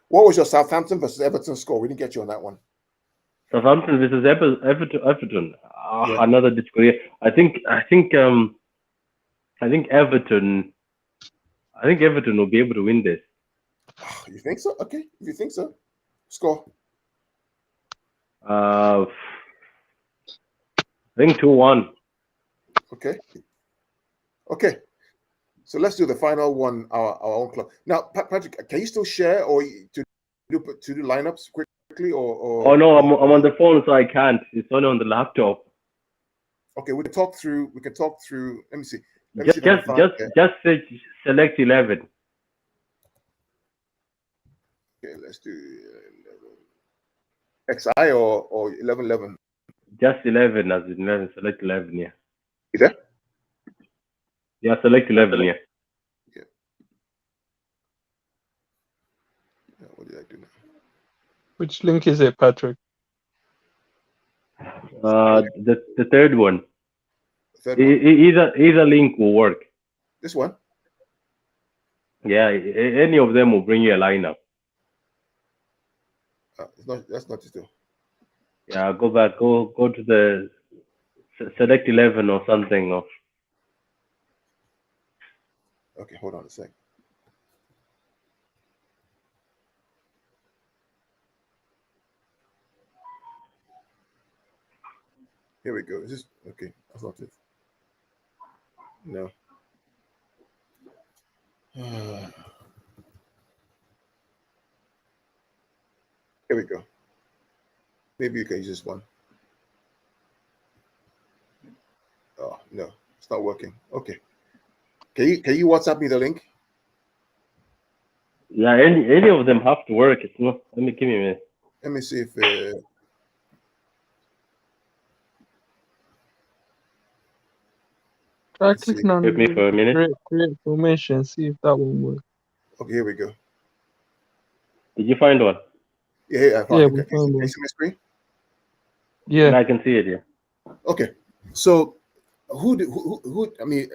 What was your Southampton versus Everton score? We didn't get you on that one. Southampton versus Everton. Yeah. Another disagreement. I think Everton. I think Everton will be able to win this. You think so? Okay. If you think so, score. I think 2-1. Okay. So let's do the final one. Our own club. Now, Patrick, can you still share or to do lineups quickly or? Oh no, I'm on the phone, so I can't. It's only on the laptop. Okay, we can talk through. Let me see. Just select 11. Okay, let's do 11. XI or 11. Just 11 as in 11. Select 11. Yeah. Is that? Yeah, select 11. Yeah. What did I do now? Which link is it, Patrick? The third one. Either link will work. This one? Yeah, any of them will bring you a lineup. That's not it though. Yeah, go back. Go to the select 11 or something. Okay, hold on a sec. Here we go. Is this okay? That's not it. No. Here we go. Maybe you can use this one. Oh no, it's not working. Okay. Can you WhatsApp me the link? Yeah, any of them have to work. It's not. Give me a minute. Let me see if. Try clicking on Give me for a minute. create formation, see if that one works. Okay, here we go. Did you find one? Yeah, I found Yeah, it. we Can found you one. see my screen? Yeah, I can see it. Yeah. Okay, so who? I mean,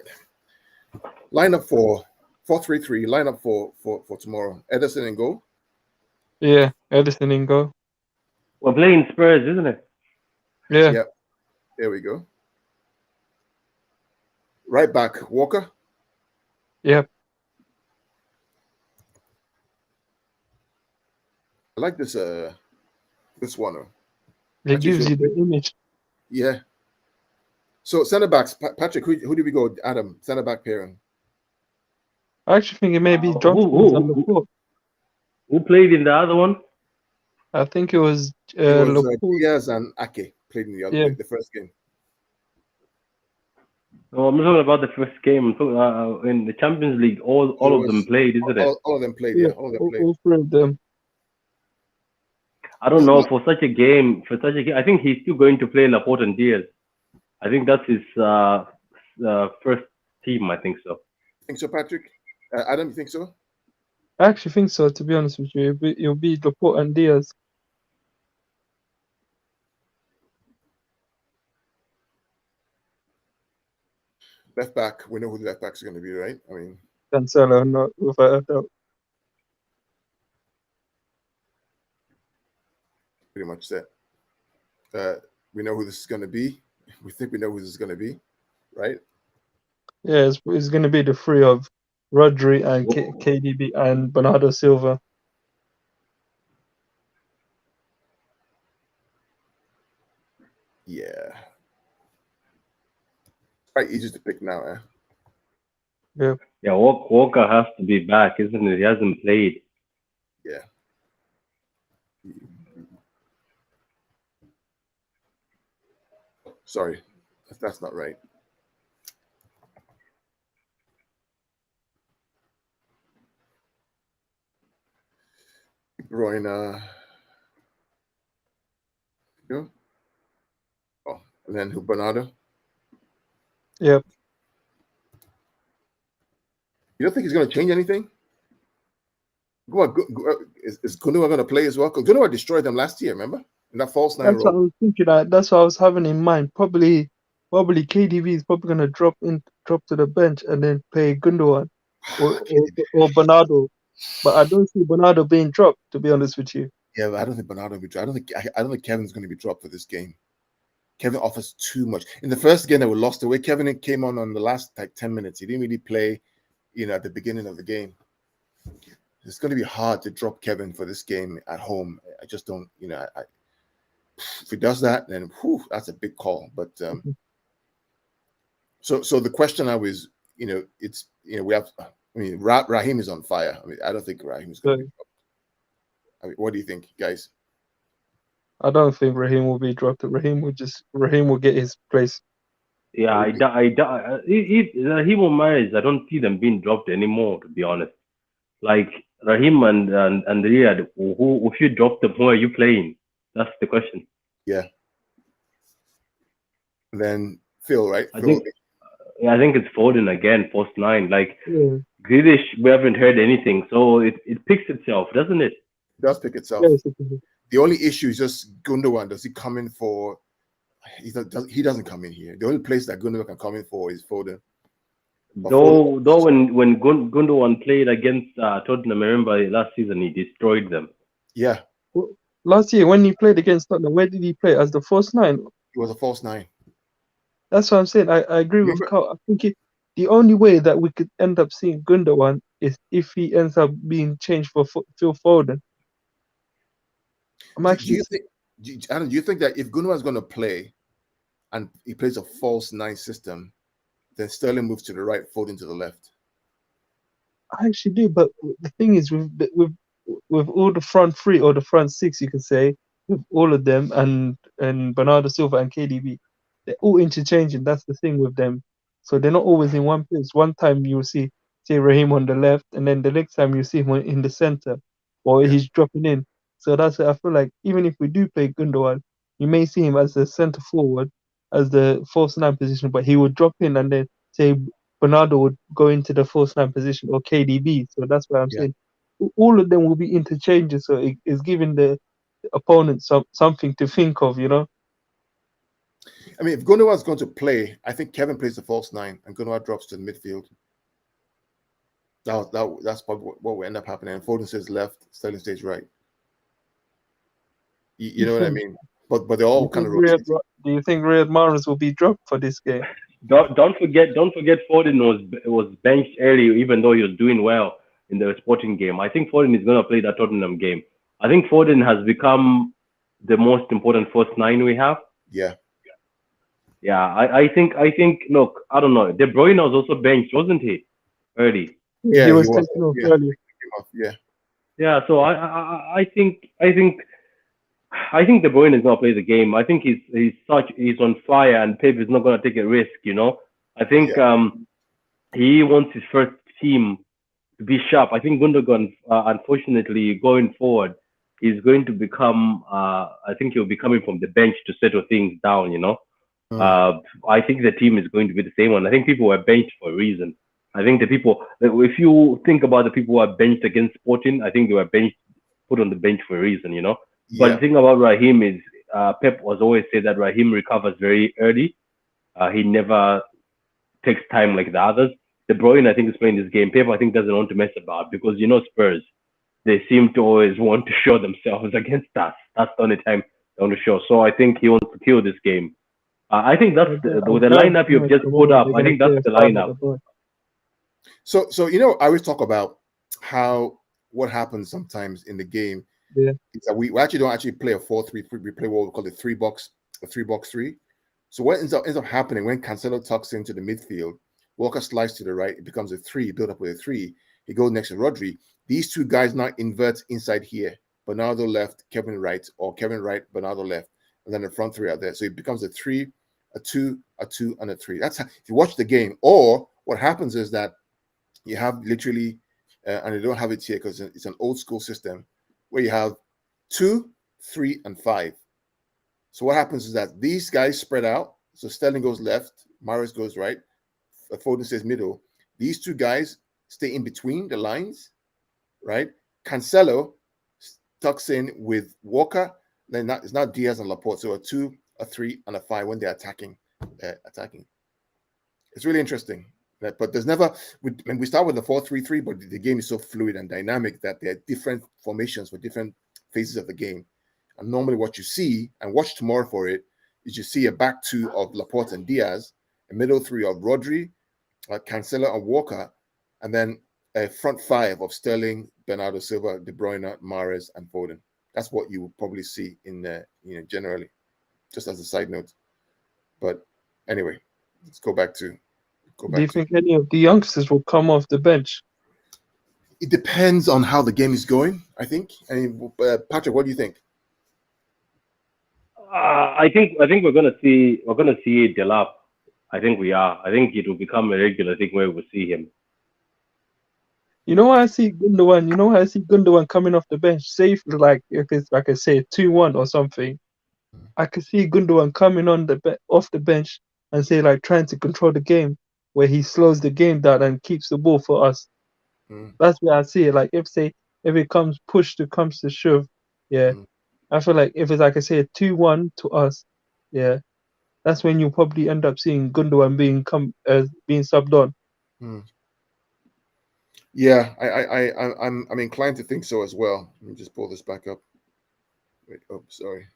line up for 4-3-3. Line up for tomorrow. Ederson in goal. yeah. Edison in goal. We're playing Spurs, isn't it? Yeah. Yep. There we go. Right back, Walker. Yep. I like this one. It gives you the image. Yeah. So centre backs, Patrick. Who do we go? Adam, centre back pairing. I actually think it may be Johnson's on the foot. Who played in the other one? I think it was Diaz and Ake played in the first game. No, I'm not talking about the first game. I'm talking in the Champions League. All of them played, isn't it? All of them played. Yeah, all of them played. All three of them. I don't know for such a game. I think he's still going to play Laporte and Diaz. I think that's his first team. I think so. Think so, Patrick? Adam, you think so? I actually think so. To be honest with you, it'll be Laporte and Diaz. Left back, we know who the left backs are going to be, right? I mean, Cancelo, not without a doubt. pretty much set. We know who this is going to be. We think we know who this is going to be, right? Yeah, it's going to be the three of Rodri and KDB and Bernardo Silva. Yeah. Quite easy to pick now, eh? Yeah. Yeah, Walker has to be back, isn't it? He hasn't played. Yeah. Sorry, that's not right. Bruyne. know? Oh, and then who? Bernardo. Yep. You don't think he's going to change anything? Is Gundogan going to play as well? Because Gundogan destroyed them last year, remember? In that false nine That's what I role. was thinking. That's what I was having in mind. Probably KDB is probably gonna drop to the bench and then play Gundogan or Bernardo. But I don't see Bernardo being dropped, to be honest with you. Yeah, but I don't think Bernardo will be dropped. I don't think Kevin's going to be dropped for this game. Kevin offers too much. In the first game that we lost away, Kevin came on the last 10 minutes. He didn't really play, at the beginning of the game. It's going to be hard to drop Kevin for this game at home. I just don't, if he does that, then that's a big call. But so the question now is, it's we have. Raheem is on fire. I don't think Raheem is going to be dropped. What do you think, guys? I don't think Raheem will be dropped. Raheem will get his place. Yeah, Raheem or Mahrez, I don't see them being dropped anymore, to be honest. Like Raheem and Riyad, if you drop them, who are you playing? That's the question. Yeah. And then Phil, right? I think it's Foden again, post 9. Like Grealish, we haven't heard anything, so it picks itself, doesn't it? It does pick itself. Yes. The only issue is just Gundogan. Does he come in for? He doesn't come in here. The only place that Gundogan can come in for is Foden. Though when Gundogan played against Tottenham, I remember last season he destroyed them. Yeah. Last year when he played against Tottenham, where did he play? As the false 9? He was a false 9. That's what I'm saying. I agree with Carl. I think the only way that we could end up seeing Gundogan is if he ends up being changed for Phil Foden. Do you think that if Gundogan is going to play and he plays a false 9 system, then Sterling moves to the right, Foden to the left? I actually do, but the thing is with all the front 3 or the front 6, you can say, with all of them and Bernardo Silva and KDB, they're all interchanging. That's the thing with them. So they're not always in one place. One time you'll see, say, Raheem on the left, and then the next time you see him in the center, or he's dropping in. So that's it. I feel like even if we do play Gundogan, you may see him as the center forward, as the false 9 position, but he would drop in and then say Bernardo would go into the false 9 position or KDB. So that's what I'm saying. All of them will be interchanges. So it's giving the opponent something to think of, If Gundogan's going to play, I think Kevin plays the false 9 and Gundogan drops to the midfield. That's probably what will end up happening. And Foden stays left, Sterling stays right. You know what I mean? But they're all kind of rotating. Do you think Riyad Mahrez will be dropped for this game? Don't forget Foden was benched early, even though he was doing well in the Sporting game. I think Foden is going to play that Tottenham game. I think Foden has become the most important first 9 we have. Yeah. Yeah, I think. Look, I don't know. De Bruyne was also benched, wasn't he? Early. Yeah, he was taken off early. Yeah. Yeah. So I think De Bruyne is going to play the game. I think he's on fire, and Pep is not going to take a risk. I think he wants his first team to be sharp. I think Gundogan, unfortunately, going forward, is going to become. I think he'll be coming from the bench to settle things down. I think the team is going to be the same one. I think people were benched for a reason. I think if you think about the people who are benched against Sporting, I think they were put on the bench for a reason. But the thing about Raheem is, Pep was always said that Raheem recovers very early. He never takes time like the others. De Bruyne, I think, is playing this game. Pep, I think, doesn't want to mess about because Spurs, they seem to always want to show themselves against us. That's the only time they want to show. So I think he wants to kill this game. I think that's the lineup you've just put up. I think that's the lineup. So I always talk about what happens sometimes in the game. Yeah. Is that we actually don't actually play a 4-3-3. We play what we call the 3-box-3. So what ends up happening when Cancelo tucks into the midfield, Walker slides to the right, it becomes a 3, build up with a 3. He goes next to Rodri. These two guys now invert inside here. Bernardo left, Kevin right, or Kevin right, Bernardo left, and then the front 3 out there. So it becomes a 3, a 2, a 2, and a 3. That's how, if you watch the game. Or what happens is that you have literally, and they don't have it here because it's an old school system, where you have 2, 3, and 5. So what happens is that these guys spread out. So Sterling goes left, Mahrez goes right, Foden stays middle. These two guys stay in between the lines, right? Cancelo tucks in with Walker. Then it's not Diaz and Laporte. So a 2, a 3, and a 5 when they're attacking. It's really interesting. But there's never, when we start with the 4-3-3, but the game is so fluid and dynamic that there are different formations for different phases of the game. And normally what you see, and watch tomorrow for it, is you see a back 2 of Laporte and Diaz, a middle 3 of Rodri, Cancelo and Walker, and then a front 5 of Sterling, Bernardo Silva, De Bruyne, Mahrez, and Foden. That's what you will probably see in generally, just as a side note. But anyway, let's go back to. Do you think any of the youngsters will come off the bench? It depends on how the game is going, I think. Patrick, what do you think? I think we're gonna see Delap. I think we are. I think it will become a regular thing where we'll see him. You know why I see Gundogan? You know why I see Gundogan coming off the bench? Safe, like if it's like I say 2-1 or something. I could see Gundogan coming on off the bench and say like trying to control the game, where he slows the game down and keeps the ball for us. That's where I see it. Like if it comes to shove, yeah. I feel like if it's like I say a 2-1 to us, yeah, that's when you'll probably end up seeing Gundogan being subbed on. Yeah, I'm inclined to think so as well. Let me just pull this back up. Wait, oh, sorry.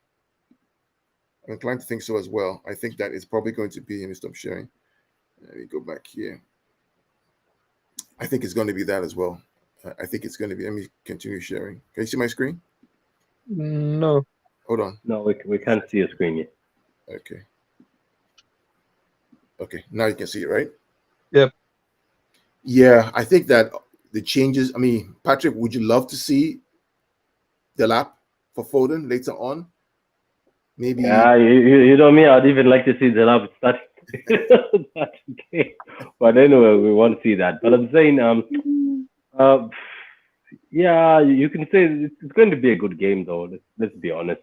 I'm inclined to think so as well. I think that is probably going to be. Let me stop sharing. Let me go back here. I think it's going to be that as well. I think it's going to be. Let me continue sharing. Can you see my screen? No. Hold on. No, we can't see a screen yet. Okay. Okay, now you can see it, right? Yep. Yeah, I think that the changes. I mean, Patrick, would you love to see Delap for Foden later on? Maybe. Yeah, you know me. I'd even like to see Delap start. But anyway, we won't see that. But I'm saying, yeah, you can say it's going to be a good game, though. Let's be honest.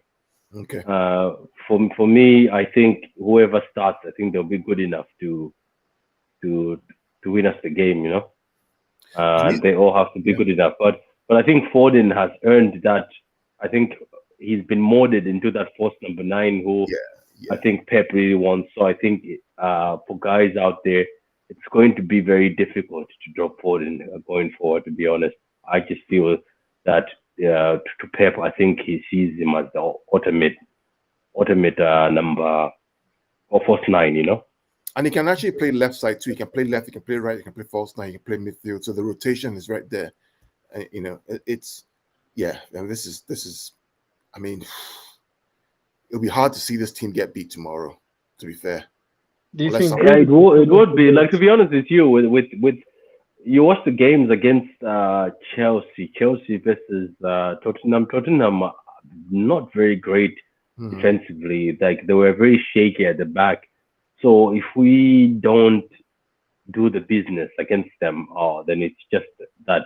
Okay. For me, I think whoever starts, I think they'll be good enough to win us the game. You know, they all have to be good enough. But I think Foden has earned that. I think he's been molded into that false number 9 who I think Pep really wants. So I think for guys out there, it's going to be very difficult to drop Foden going forward. To be honest, I just feel that to Pep, I think he sees him as the ultimate number or false 9. You know. And he can actually play left side too. He can play left. He can play right. He can play false 9. He can play midfield. So the rotation is right there. You know, it's And this is. I mean, it'll be hard to see this team get beat tomorrow. To be fair. Do you think? Yeah, it would be. Like, to be honest with you, with you watch the games against Chelsea versus Tottenham. Tottenham are not very great defensively. Like, they were very shaky at the back. So if we don't do the business against them, then it's just that.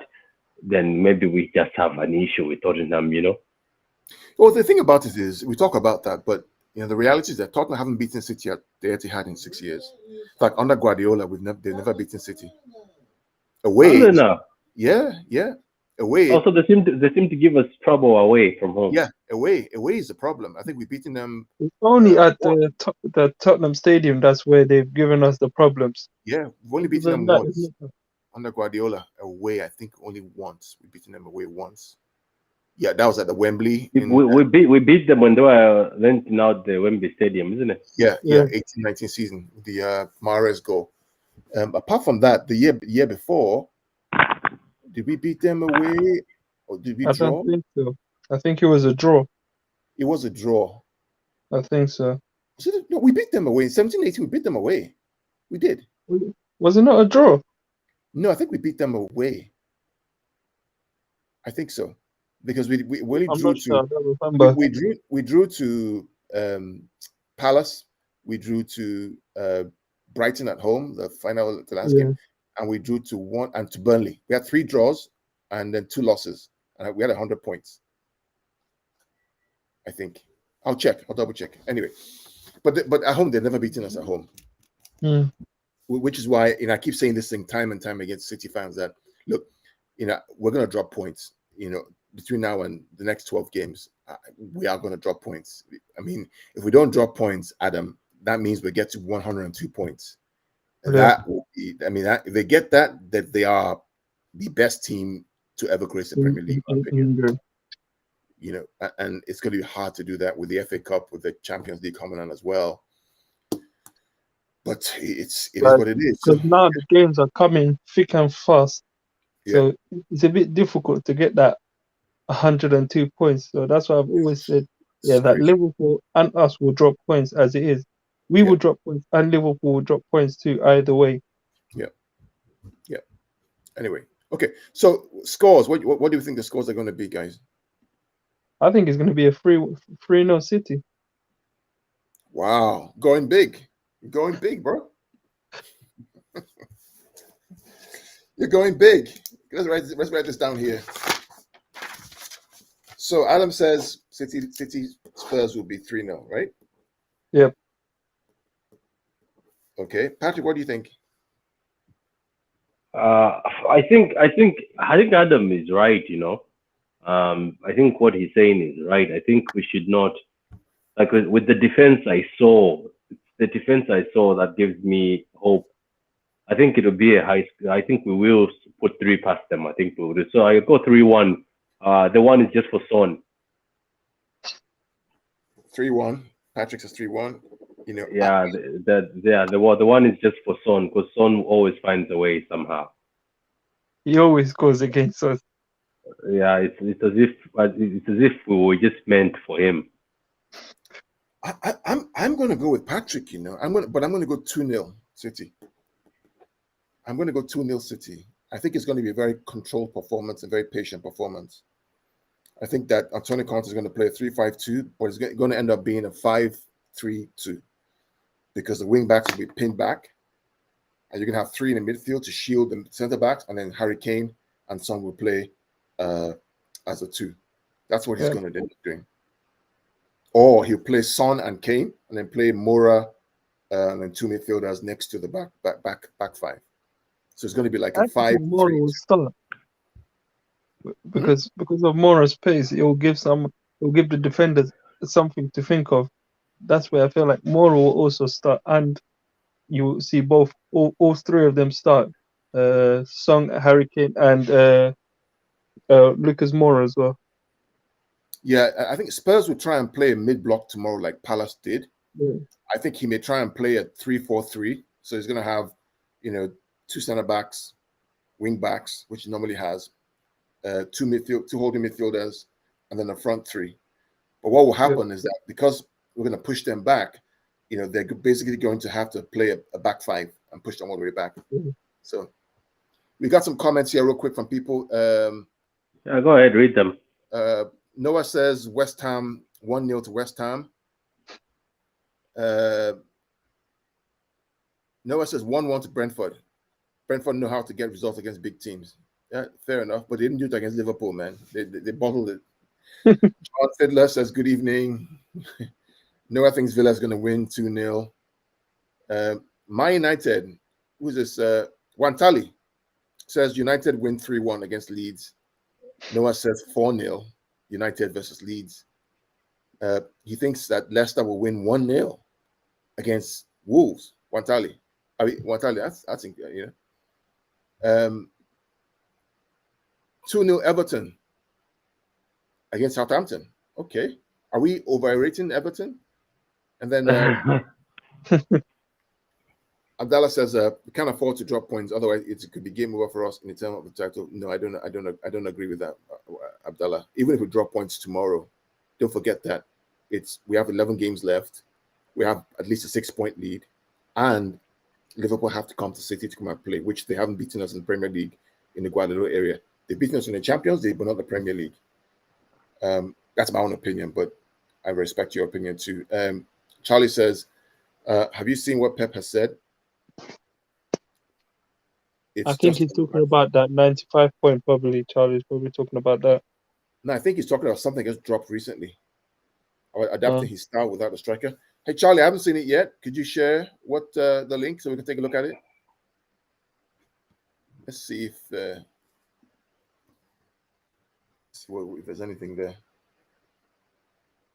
Then maybe we just have an issue with Tottenham, you know. Well, the thing about it is, we talk about that, but you know, the reality is that Tottenham haven't beaten City at the Etihad in 6 years. In fact, under Guardiola, they've never beaten City away. Yeah, away. Also, they seem to give us trouble away from home. Yeah, away is the problem. I think we've beaten them. It's only at the Tottenham Stadium that's where they've given us the problems. Yeah, we've only beaten them once under Guardiola away. I think only once. We've beaten them away once. Yeah, that was at the Wembley. We beat them when they were renting out the Wembley Stadium, isn't it? Yeah, 18-19 season, the Mahrez goal. Apart from that, the year before, did we beat them away or did we draw? I don't think so. I think it was a draw. It was a draw. I think so. No, we beat them away. 17-18, we beat them away. We did. Was it not a draw? No, I think we beat them away. I think so. Because we really drew to we drew to Palace, we drew to Brighton at home, the last game, and we drew to Burnley. We had 3 draws and then 2 losses, and we had 100 points. I think I'll check. I'll double check. Anyway, but at home they've never beaten us at home, which is why I keep saying this thing time and time against City fans that look, we're going to drop points. Between now and the next 12 games, we are going to drop points. I mean, if we don't drop points, Adam, that means we get to 102 points. And that will be, if they get that they are the best team to ever grace the Premier League, in my opinion. And it's going to be hard to do that with the FA Cup, with the Champions League coming on as well. But it is what it is. Because now the games are coming thick and fast. So it's a bit difficult to get that 102 points. So that's why I've always said, that Liverpool and us will drop points as it is. We will drop points and Liverpool will drop points too, either way. Yeah. Anyway, okay. So scores. What do you think the scores are going to be, guys? I think it's going to be a 3-0 City. Wow, going big. You're going big, bro. You're going big. Let's write this down here. So Adam says City Spurs will be 3-0, right? Yep. Okay, Patrick, what do you think? I think Adam is right. I think what he's saying is right. I think we should not, like with the defense I saw. The defense I saw that gives me hope. I think it'll be a high. I think we will put 3 past them. I think we will. So I go 3-1. The one is just for Son. 3-1. Patrick says 3-1. The one is just for Son, because Son always finds a way somehow. He always goes against us. Yeah, it's as if we were just meant for him. I'm going to go with Patrick. I'm going to go 2-0 City. I'm going to go 2-0 City. I think it's going to be a very controlled performance, a very patient performance. I think that Antonio Conte is going to play a 3-5-2, but it's going to end up being a 5-3-2 because the wing backs will be pinned back, and you're going to have 3 in the midfield to shield the center backs, and then Harry Kane and Son will play as a 2. That's what he's going to end up doing. Or he'll play Son and Kane, and then play Moura and then 2 midfielders next to the back 5. So it's going to be like a 5-3-2. Moura will start because of Moura's pace. It will give the defenders something to think of. That's where I feel like Moura will also start, and you will see all 3 of them start. Son, Harry Kane, and Lucas Moura as well. Yeah, I think Spurs will try and play a mid-block tomorrow like Palace did. Yeah. I think he may try and play a 3-4-3. So he's going to have, 2 center backs, wing backs, which he normally has, 2 holding midfielders, and then a front 3. But what will happen is that because we're going to push them back, they're basically going to have to play a back 5 and push them all the way back. Mm-hmm. So we got some comments here real quick from people. Go ahead, read them. Noah says West Ham 1-0 to West Ham. Noah says 1-1 to Brentford. Brentford know how to get results against big teams. Yeah, fair enough, but they didn't do it against Liverpool, man. They bottled it. John Fiddler says good evening. Noah thinks Villa's going to win 2-0. My United, who's this? Wantali says United win 3-1 against Leeds. Noah says 4-0 United versus Leeds. He thinks that Leicester will win 1-0 against Wolves. Wantali, that's 2-0 Everton against Southampton. Okay. Are we overrating Everton? And then Abdallah says we can't afford to drop points, otherwise it could be game over for us in the term of the title. No, I don't agree with that, Abdallah. Even if we drop points tomorrow, don't forget that we have 11 games left. We have at least a 6-point lead, and Liverpool have to come to City to come and play, which they haven't beaten us in the Premier League in the Guadalajara area. They've beaten us in the Champions League, but not the Premier League. That's my own opinion, but I respect your opinion too. Charlie says, have you seen what Pep has said? I think he's talking about that 95 point, probably. Charlie's probably talking about that. No, I think he's talking about something that's dropped recently. or adapting his style without a striker. Hey, Charlie, I haven't seen it yet. Could you share what the link so we can take a look at it? Let's see if there's anything there.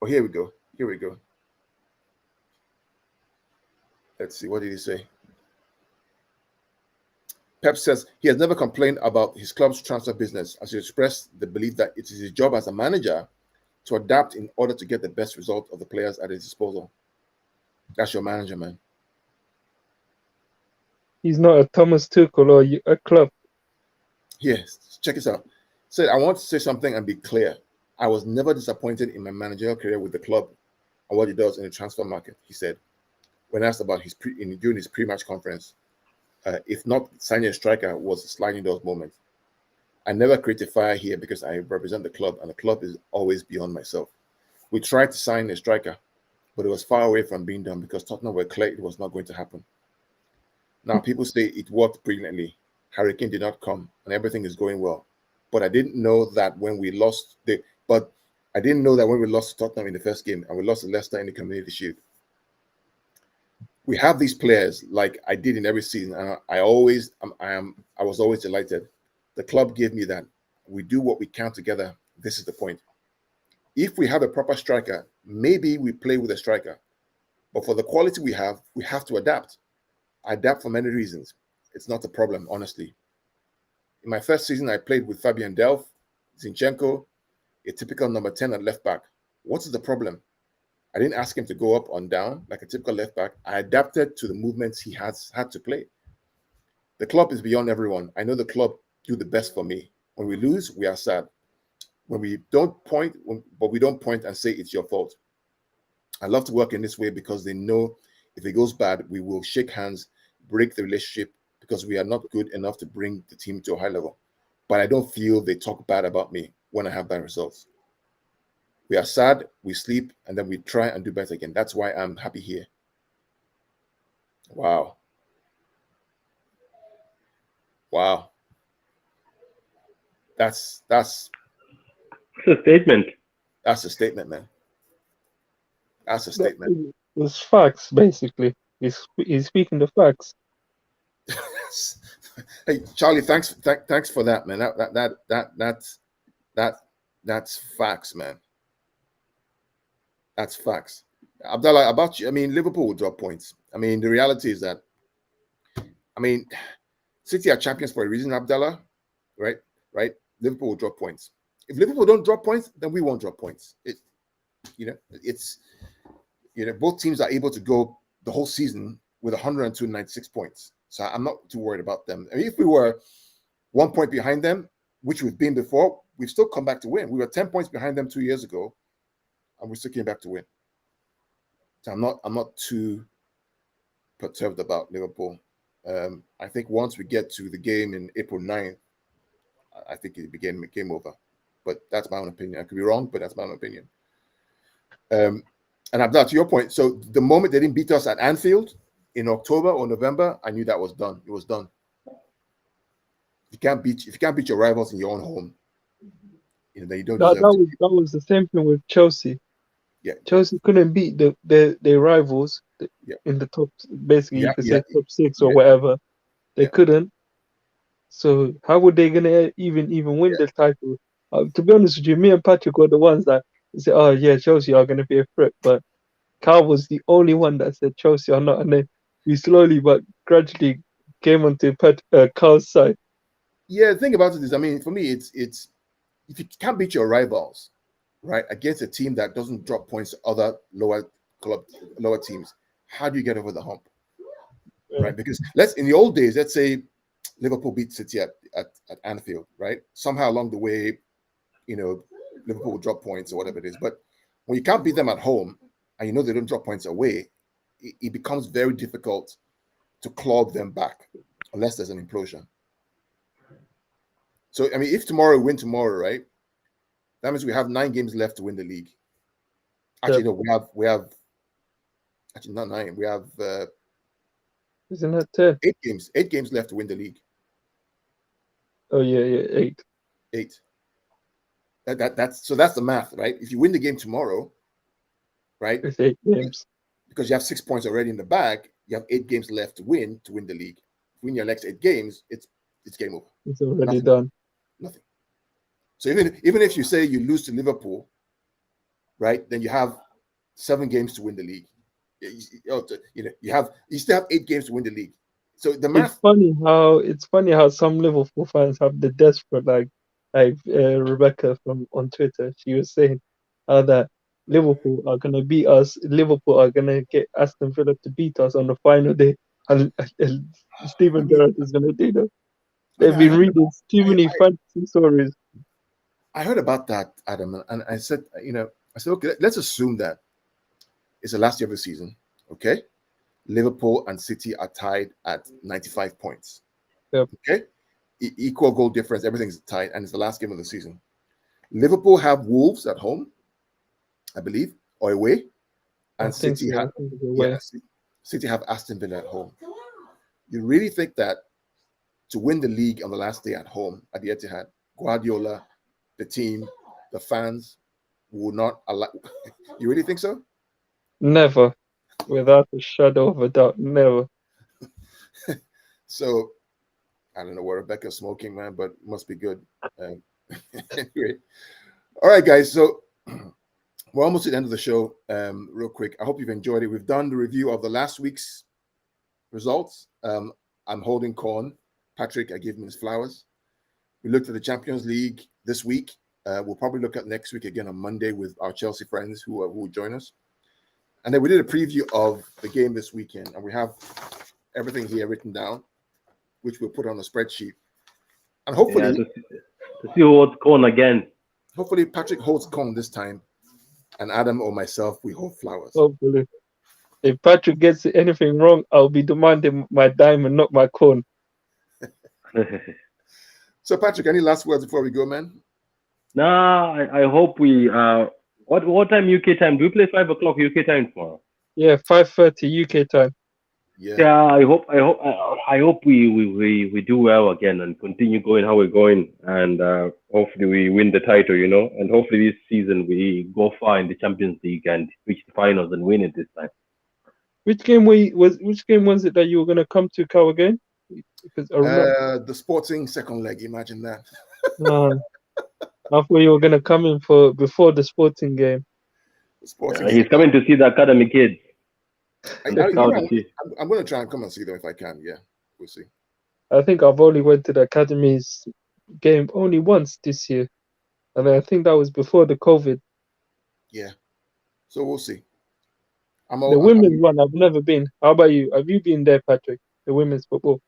Oh, here we go. Here we go. Let's see. What did he say? Pep says he has never complained about his club's transfer business, as he expressed the belief that it is his job as a manager to adapt in order to get the best result of the players at his disposal. That's your manager, man. He's not a Thomas Tuchel or a club. Yes, check this out. Said, I want to say something and be clear. I was never disappointed in my managerial career with the club and what he does in the transfer market, he said, when asked about during his pre-match conference. If not signing a striker was a sliding doors moment. I never create a fire here because I represent the club, and the club is always beyond myself. We tried to sign a striker, but it was far away from being done because Tottenham were clear it was not going to happen. Now, people say it worked brilliantly. Harry Kane did not come, and everything is going well. But I didn't know that when we lost to Tottenham in the first game, and we lost to Leicester in the Community Shield. We have these players like I did in every season, and I was always delighted. The club gave me that. We do what we can together. This is the point. If we have a proper striker, maybe we play with a striker. But for the quality we have to adapt. I adapt for many reasons. It's not a problem, honestly. In my first season, I played with Fabian Delph, Zinchenko, a typical number 10 at left back. What is the problem? I didn't ask him to go up and down like a typical left back. I adapted to the movements he has had to play. The club is beyond everyone. I know the club do the best for me. When we lose, we are sad. When we don't point, but we don't point and say it's your fault. I love to work in this way because they know if it goes bad, we will shake hands, break the relationship because we are not good enough to bring the team to a high level. But I don't feel they talk bad about me when I have bad results. We are sad, we sleep, and then we try and do better again. That's why I'm happy here. Wow. Wow. That's It's a statement. That's a statement, man. That's a statement. It's facts, basically. He's speaking the facts. Hey, Charlie, thanks for that, man. That's facts, man. That's facts. Abdallah, about you, I mean, Liverpool will drop points. I mean, the reality is that, City are champions for a reason, Abdallah, right? Right? Liverpool will drop points. If Liverpool don't drop points, then we won't drop points. Both teams are able to go the whole season with 196 points. So I'm not too worried about them. I mean, if we were 1 point behind them, which we've been before, we've still come back to win. We were 10 points behind them 2 years ago, and we still came back to win. So I'm not too perturbed about Liverpool. I think once we get to the game in April 9th, I think it became game over. But that's my own opinion. I could be wrong, but that's my own opinion. And Abdallah, to your point, so the moment they didn't beat us at Anfield in October or November, I knew that was done. It was done. If you can't beat your rivals in your own home, then you don't deserve to. That was the same thing with Chelsea. Yeah, Chelsea couldn't beat their rivals in the top. Basically, you could say top 6 or whatever. They couldn't. So how were they gonna even win the title? To be honest with you, me and Patrick were the ones that said, "Oh yeah, Chelsea are gonna be a threat," but Carl was the only one that said Chelsea are not, and then we slowly but gradually came onto Carl's side. Yeah, the thing about it is, I mean, for me, it's if you can't beat your rivals, right, against a team that doesn't drop points to other lower teams, how do you get over the hump? Yeah. Right? Because in the old days, let's say Liverpool beat City at Anfield, right? Somehow along the way, Liverpool will drop points or whatever it is. But when you can't beat them at home and you know they don't drop points away, it becomes very difficult to claw them back unless there's an implosion. So, I mean, if we win tomorrow, right, that means we have 9 games left to win the league. Actually, no, we have actually not 9. We have isn't that 10? 8 games. 8 games left to win the league. Oh yeah, 8. 8. That's the math, right? If you win the game tomorrow, right? It's 8 games. Because you have 6 points already in the bag. You have 8 games left to win the league. Win your next 8 games, it's game over. It's already Nothing. done. Nothing. So even if you say you lose to Liverpool, right, then you have 7 games to win the league. You still have 8 games to win the league. So the math. It's funny how some Liverpool fans have the desperate, like Rebecca on Twitter. She was saying how that Liverpool are gonna beat us. Liverpool are gonna get Aston Villa to beat us on the final day, and Steven Gerrard is gonna do that. They've been reading too many fantasy stories. I heard about that, Adam, and I said, okay, let's assume that it's the last year of the season, okay? Liverpool and City are tied at 95 points. Yep. Okay? Equal goal difference, everything's tied, and it's the last game of the season. Liverpool have Wolves at home, I believe, or away, and City have Aston Villa at home. You really think that to win the league on the last day at home at the Etihad, Guardiola, the team, the fans will not allow? You really think so? Never, without a shadow of a doubt, never. So I don't know what Rebecca's smoking, man, but must be good. Anyway, all right, guys. So we're almost at the end of the show. Real quick, I hope you've enjoyed it. We've done the review of the last week's results. I'm holding corn. Patrick, I give him his flowers. We looked at the Champions League this week. We'll probably look at next week again on Monday with our Chelsea friends who will join us. And then we did a preview of the game this weekend, and we have everything here written down, which we'll put on a spreadsheet. And hopefully, to see who holds corn again. Hopefully, Patrick holds corn this time, and Adam or myself, we hold flowers. Hopefully. If Patrick gets anything wrong, I'll be demanding my diamond, not my corn. So, Patrick, any last words before we go, man? Nah, I hope we. What time UK time? Do we play 5 o'clock UK time tomorrow? Yeah, 5:30 UK time. Yeah, I hope we do well again and continue going how we're going, and hopefully we win the title, and hopefully this season we go far in the Champions League and reach the finals and win it this time. Which game was it that you were gonna come to, Cow, again? Because the Sporting second leg. Imagine that. I thought you were gonna come in before the Sporting game. He's coming to see the academy kids. I'm going to try and come and see them if I can. Yeah, we'll see. I think I've only went to the academy's game only once this year, and I think that was before the COVID. Yeah, so we'll see. The women's one, I've never been. How about you? Have you been there, Patrick? The women's football.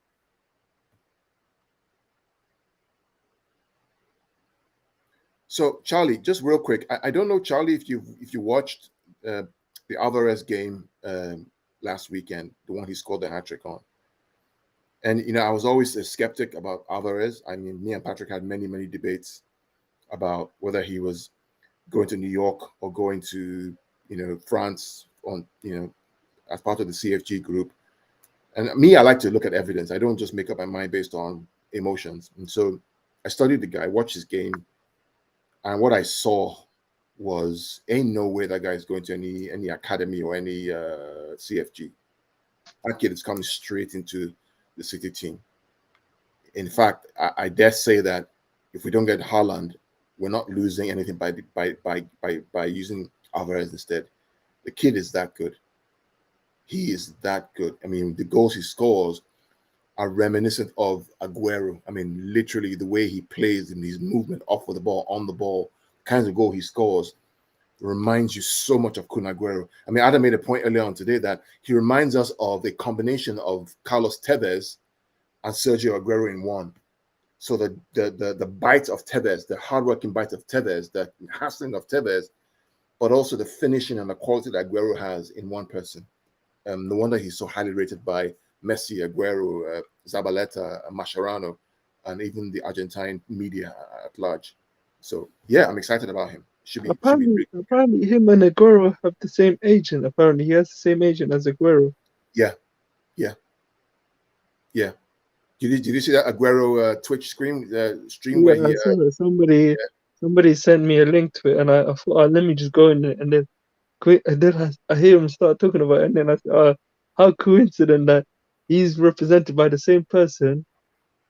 So, Charlie, just real quick, I don't know, Charlie, if you watched the Alvarez game last weekend, the one he scored the hat-trick on. And, I was always a skeptic about Alvarez. I mean, me and Patrick had many, many debates about whether he was going to New York or going to, France on, as part of the CFG group. And me, I like to look at evidence. I don't just make up my mind based on emotions. And so I studied the guy, watched his game, and what I saw was, ain't no way that guy is going to any academy or any CFG. That kid is coming straight into the City team. In fact, I dare say that if we don't get Haaland, we're not losing anything by using Alvarez instead. The kid is that good. He is that good. I mean, the goals he scores are reminiscent of Aguero. I mean, literally the way he plays in his movement off of the ball, on the ball, kinds of goal he scores reminds you so much of Kun Aguero. I mean, Adam made a point earlier on today that he reminds us of the combination of Carlos Tevez and Sergio Aguero in one. So the bite of Tevez, the hardworking bite of Tevez, the hassling of Tevez, but also the finishing and the quality that Aguero has in one person. No wonder he's so highly rated by Messi, Aguero, Zabaleta, Mascherano, and even the Argentine media at large. So, yeah, I'm excited about him. Apparently him and Aguero have the same agent. Apparently he has the same agent as Aguero. Yeah. Did you see that Aguero Twitch stream? Where somebody sent me a link to it, and I thought, let me just go in and then And then I hear him start talking about it, and then I say, oh, how coincident that he's represented by the same person,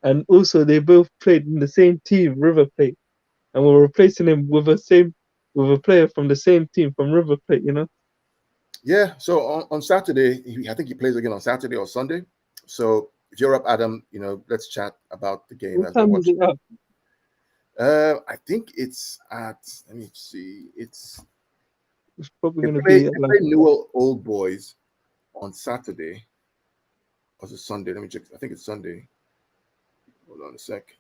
and also they both played in the same team, River Plate, and we're replacing him with a player from the same team from River Plate, you know? Yeah. So on Saturday, I think he plays again on Saturday or Sunday. So if you're up, Adam, let's chat about the game What as I time is watch. it up? I think it's at. Let me see. It's probably They going to play. be They play Newell Old Boys on Saturday. Or is it Sunday? Let me check. I think it's Sunday. Hold on a sec.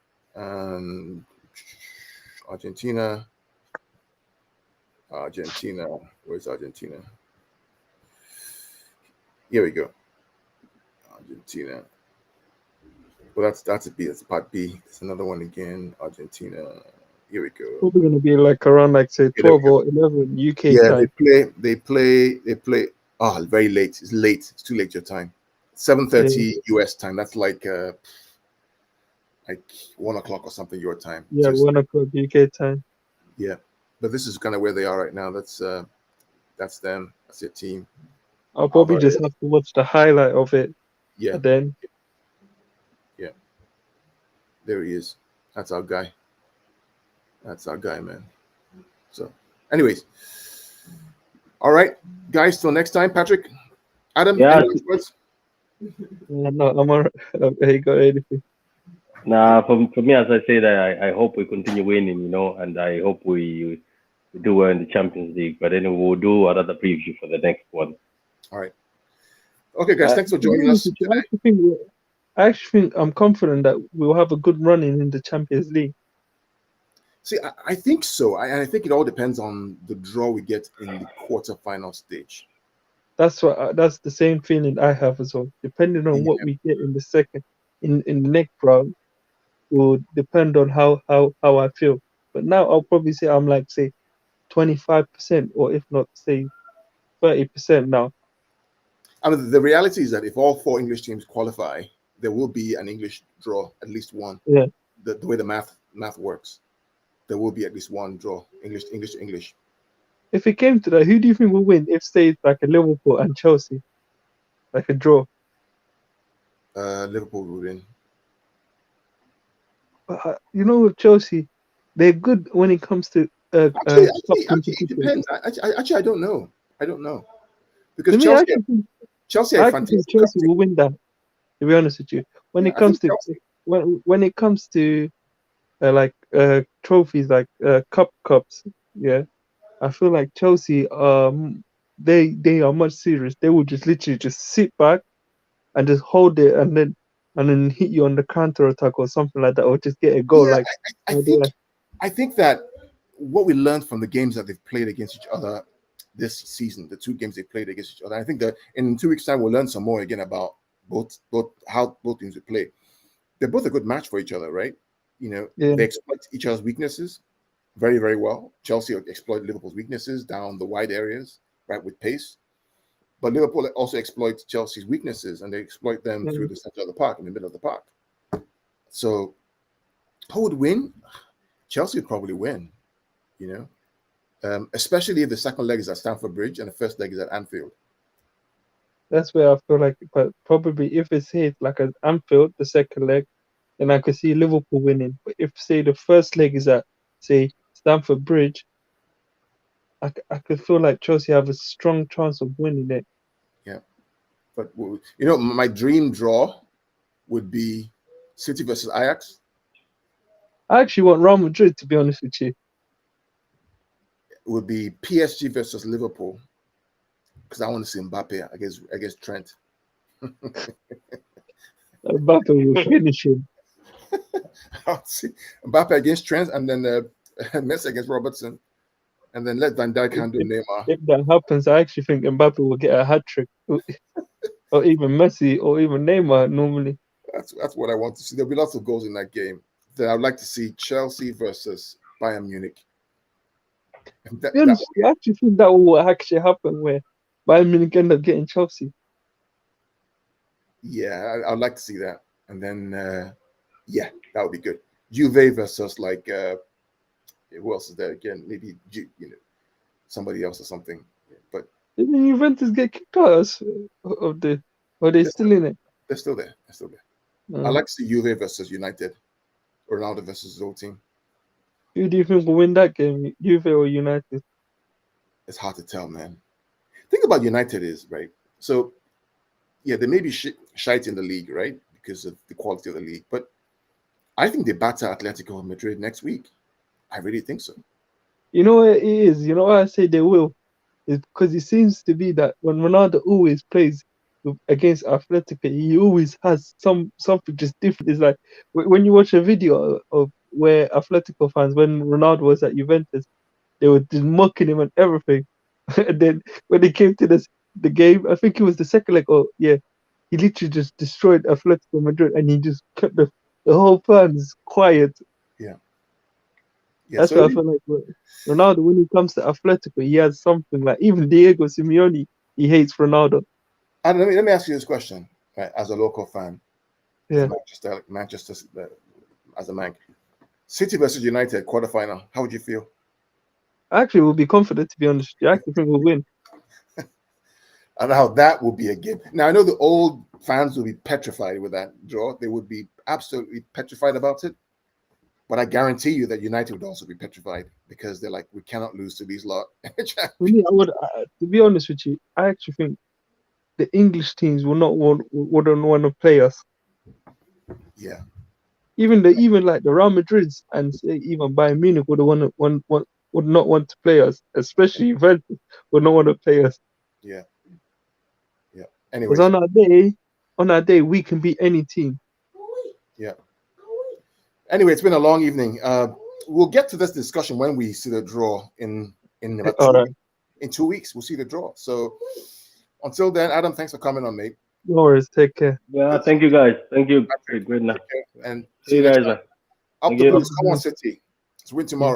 Argentina. Where's Argentina? Here we go. Argentina. Well, that's a B. That's part B. There's another one again. Argentina. Here we go. probably going to be like around like say 12 or 11 UK time. They play. Oh, very late. It's late. It's too late your time. 7:30 US time. That's like 1 o'clock or something your time. Yeah, So 1 o'clock UK time. yeah, but this is kind of where they are right now. That's them. That's their team. I'll probably just Alvarez. have to watch the highlight of it. Yeah. And then Yeah. There he is. That's our guy. That's our guy, man. So, anyways, all right, guys. Till next time, Patrick, Adam. Yeah. Any last words? no, I'm alright. Hey, got anything? Nah, for me, as I said, I hope we continue winning, and I hope we do well in the Champions League. But anyway, we'll do another preview for the next one. All right. Okay, guys. Thanks for joining us today. I actually think I'm confident that we'll have a good run in the Champions League. See, I think so. I think it all depends on the draw we get in the quarterfinal stage. That's the same feeling I have as well. Depending on what we get in the second, in the next round, will depend on how I feel. But now I'll probably say I'm like say 25%, or if not say 30% now. I mean, the reality is that if all 4 English teams qualify, there will be an English draw, at least one. Yeah. The way the math works, there will be at least one draw, English to English. If it came to that, who do you think will win if say it's like a Liverpool and Chelsea, like a draw? Liverpool will win. With Chelsea, they're good when it comes to actually, it depends. Actually, I don't know. Because Chelsea I think Chelsea will win that. To be honest with you, when it comes to trophies like cups, yeah, I feel like Chelsea they are much serious. They will just literally just sit back and just hold it and then hit you on the counter attack or something like that, or just get a goal. Yeah, I think that what we learned from the games that they've played against each other this season, the 2 games they played against each other, I think that in 2 weeks' time we'll learn some more again about both how both teams would play. They're both a good match for each other, right? They exploit each other's weaknesses very, very well. Chelsea exploit Liverpool's weaknesses down the wide areas, right, with pace. But Liverpool also exploits Chelsea's weaknesses, and they exploit them through the center of the park, in the middle of the park. So who would win? Chelsea would probably win, especially if the second leg is at Stamford Bridge and the first leg is at Anfield. That's where I feel like, but probably if it's hit like at Anfield, the second leg, then I could see Liverpool winning. But if say the first leg is at say Stamford Bridge, I could feel like Chelsea have a strong chance of winning it. Yeah, but my dream draw would be City versus Ajax. I actually want Real Madrid, to be honest with you. It would be PSG versus Liverpool, because I want to see Mbappe against Trent. Mbappe will finish him. I'll see Mbappe against Trent, and then Messi against Robertson, and then let Van Dijk handle Neymar. If that happens, I actually think Mbappe will get a hat trick, or even Messi, or even Neymar. Normally, that's what I want to see. There'll be lots of goals in that game. Then I'd like to see Chelsea versus Bayern Munich. I actually think that will actually happen, where Bayern Munich end up getting Chelsea. Yeah, I'd like to see that, and then that would be good. Juve versus who else is there again? Maybe somebody else or something. But Didn't Juventus get kicked out of the? Or are they still in it? They're still there. They're still there. I like to see Juve versus United, Ronaldo versus his old team. Who do you think will win that game, Juve or United? It's hard to tell, man. Think about United is right. So, yeah, they may be shite in the league, right, because of the quality of the league. But I think they batter Atletico Madrid next week. I really think so. You know what it is? You know why I say they will? Is because it seems to be that when Ronaldo always plays against Atletico, he always has something just different. It's like when you watch a video of where Atletico fans, when Ronaldo was at Juventus, they were just mocking him and everything. And then when they came to the game, I think it was the second leg. Oh yeah, he literally just destroyed Atletico Madrid, and he just kept the whole fans quiet. Yeah. That's So why I feel like Ronaldo, when he comes to Atletico, he has something like even Diego Simeone, he hates Ronaldo. And let me ask you this question, right, as a local fan, Yeah, Manchester as a man. City versus United quarterfinal. How would you feel? I actually will be confident, to be honest. I actually think we'll win. And how that will be a game. Now I know the old fans will be petrified with that draw. They would be absolutely petrified about it. But I guarantee you that United would also be petrified because they're like, we cannot lose to these lot. For me, to be honest with you, I actually think the English teams wouldn't want to play us. Yeah. Even like the Real Madrids and say even Bayern Munich would not want to play us, especially Juventus would not want to play us. Yeah. Yeah. Because Anyway, on our day, we can beat any team. Yeah. Anyway, it's been a long evening. We'll get to this discussion when we see the draw in about in 2 weeks. We'll see the draw. So until then, Adam, thanks for coming on, mate. No worries. Take care. Yeah, thank you guys. Thank you. Great night. And See you guys, man. Up the boots. Come on, City. Let's win tomorrow.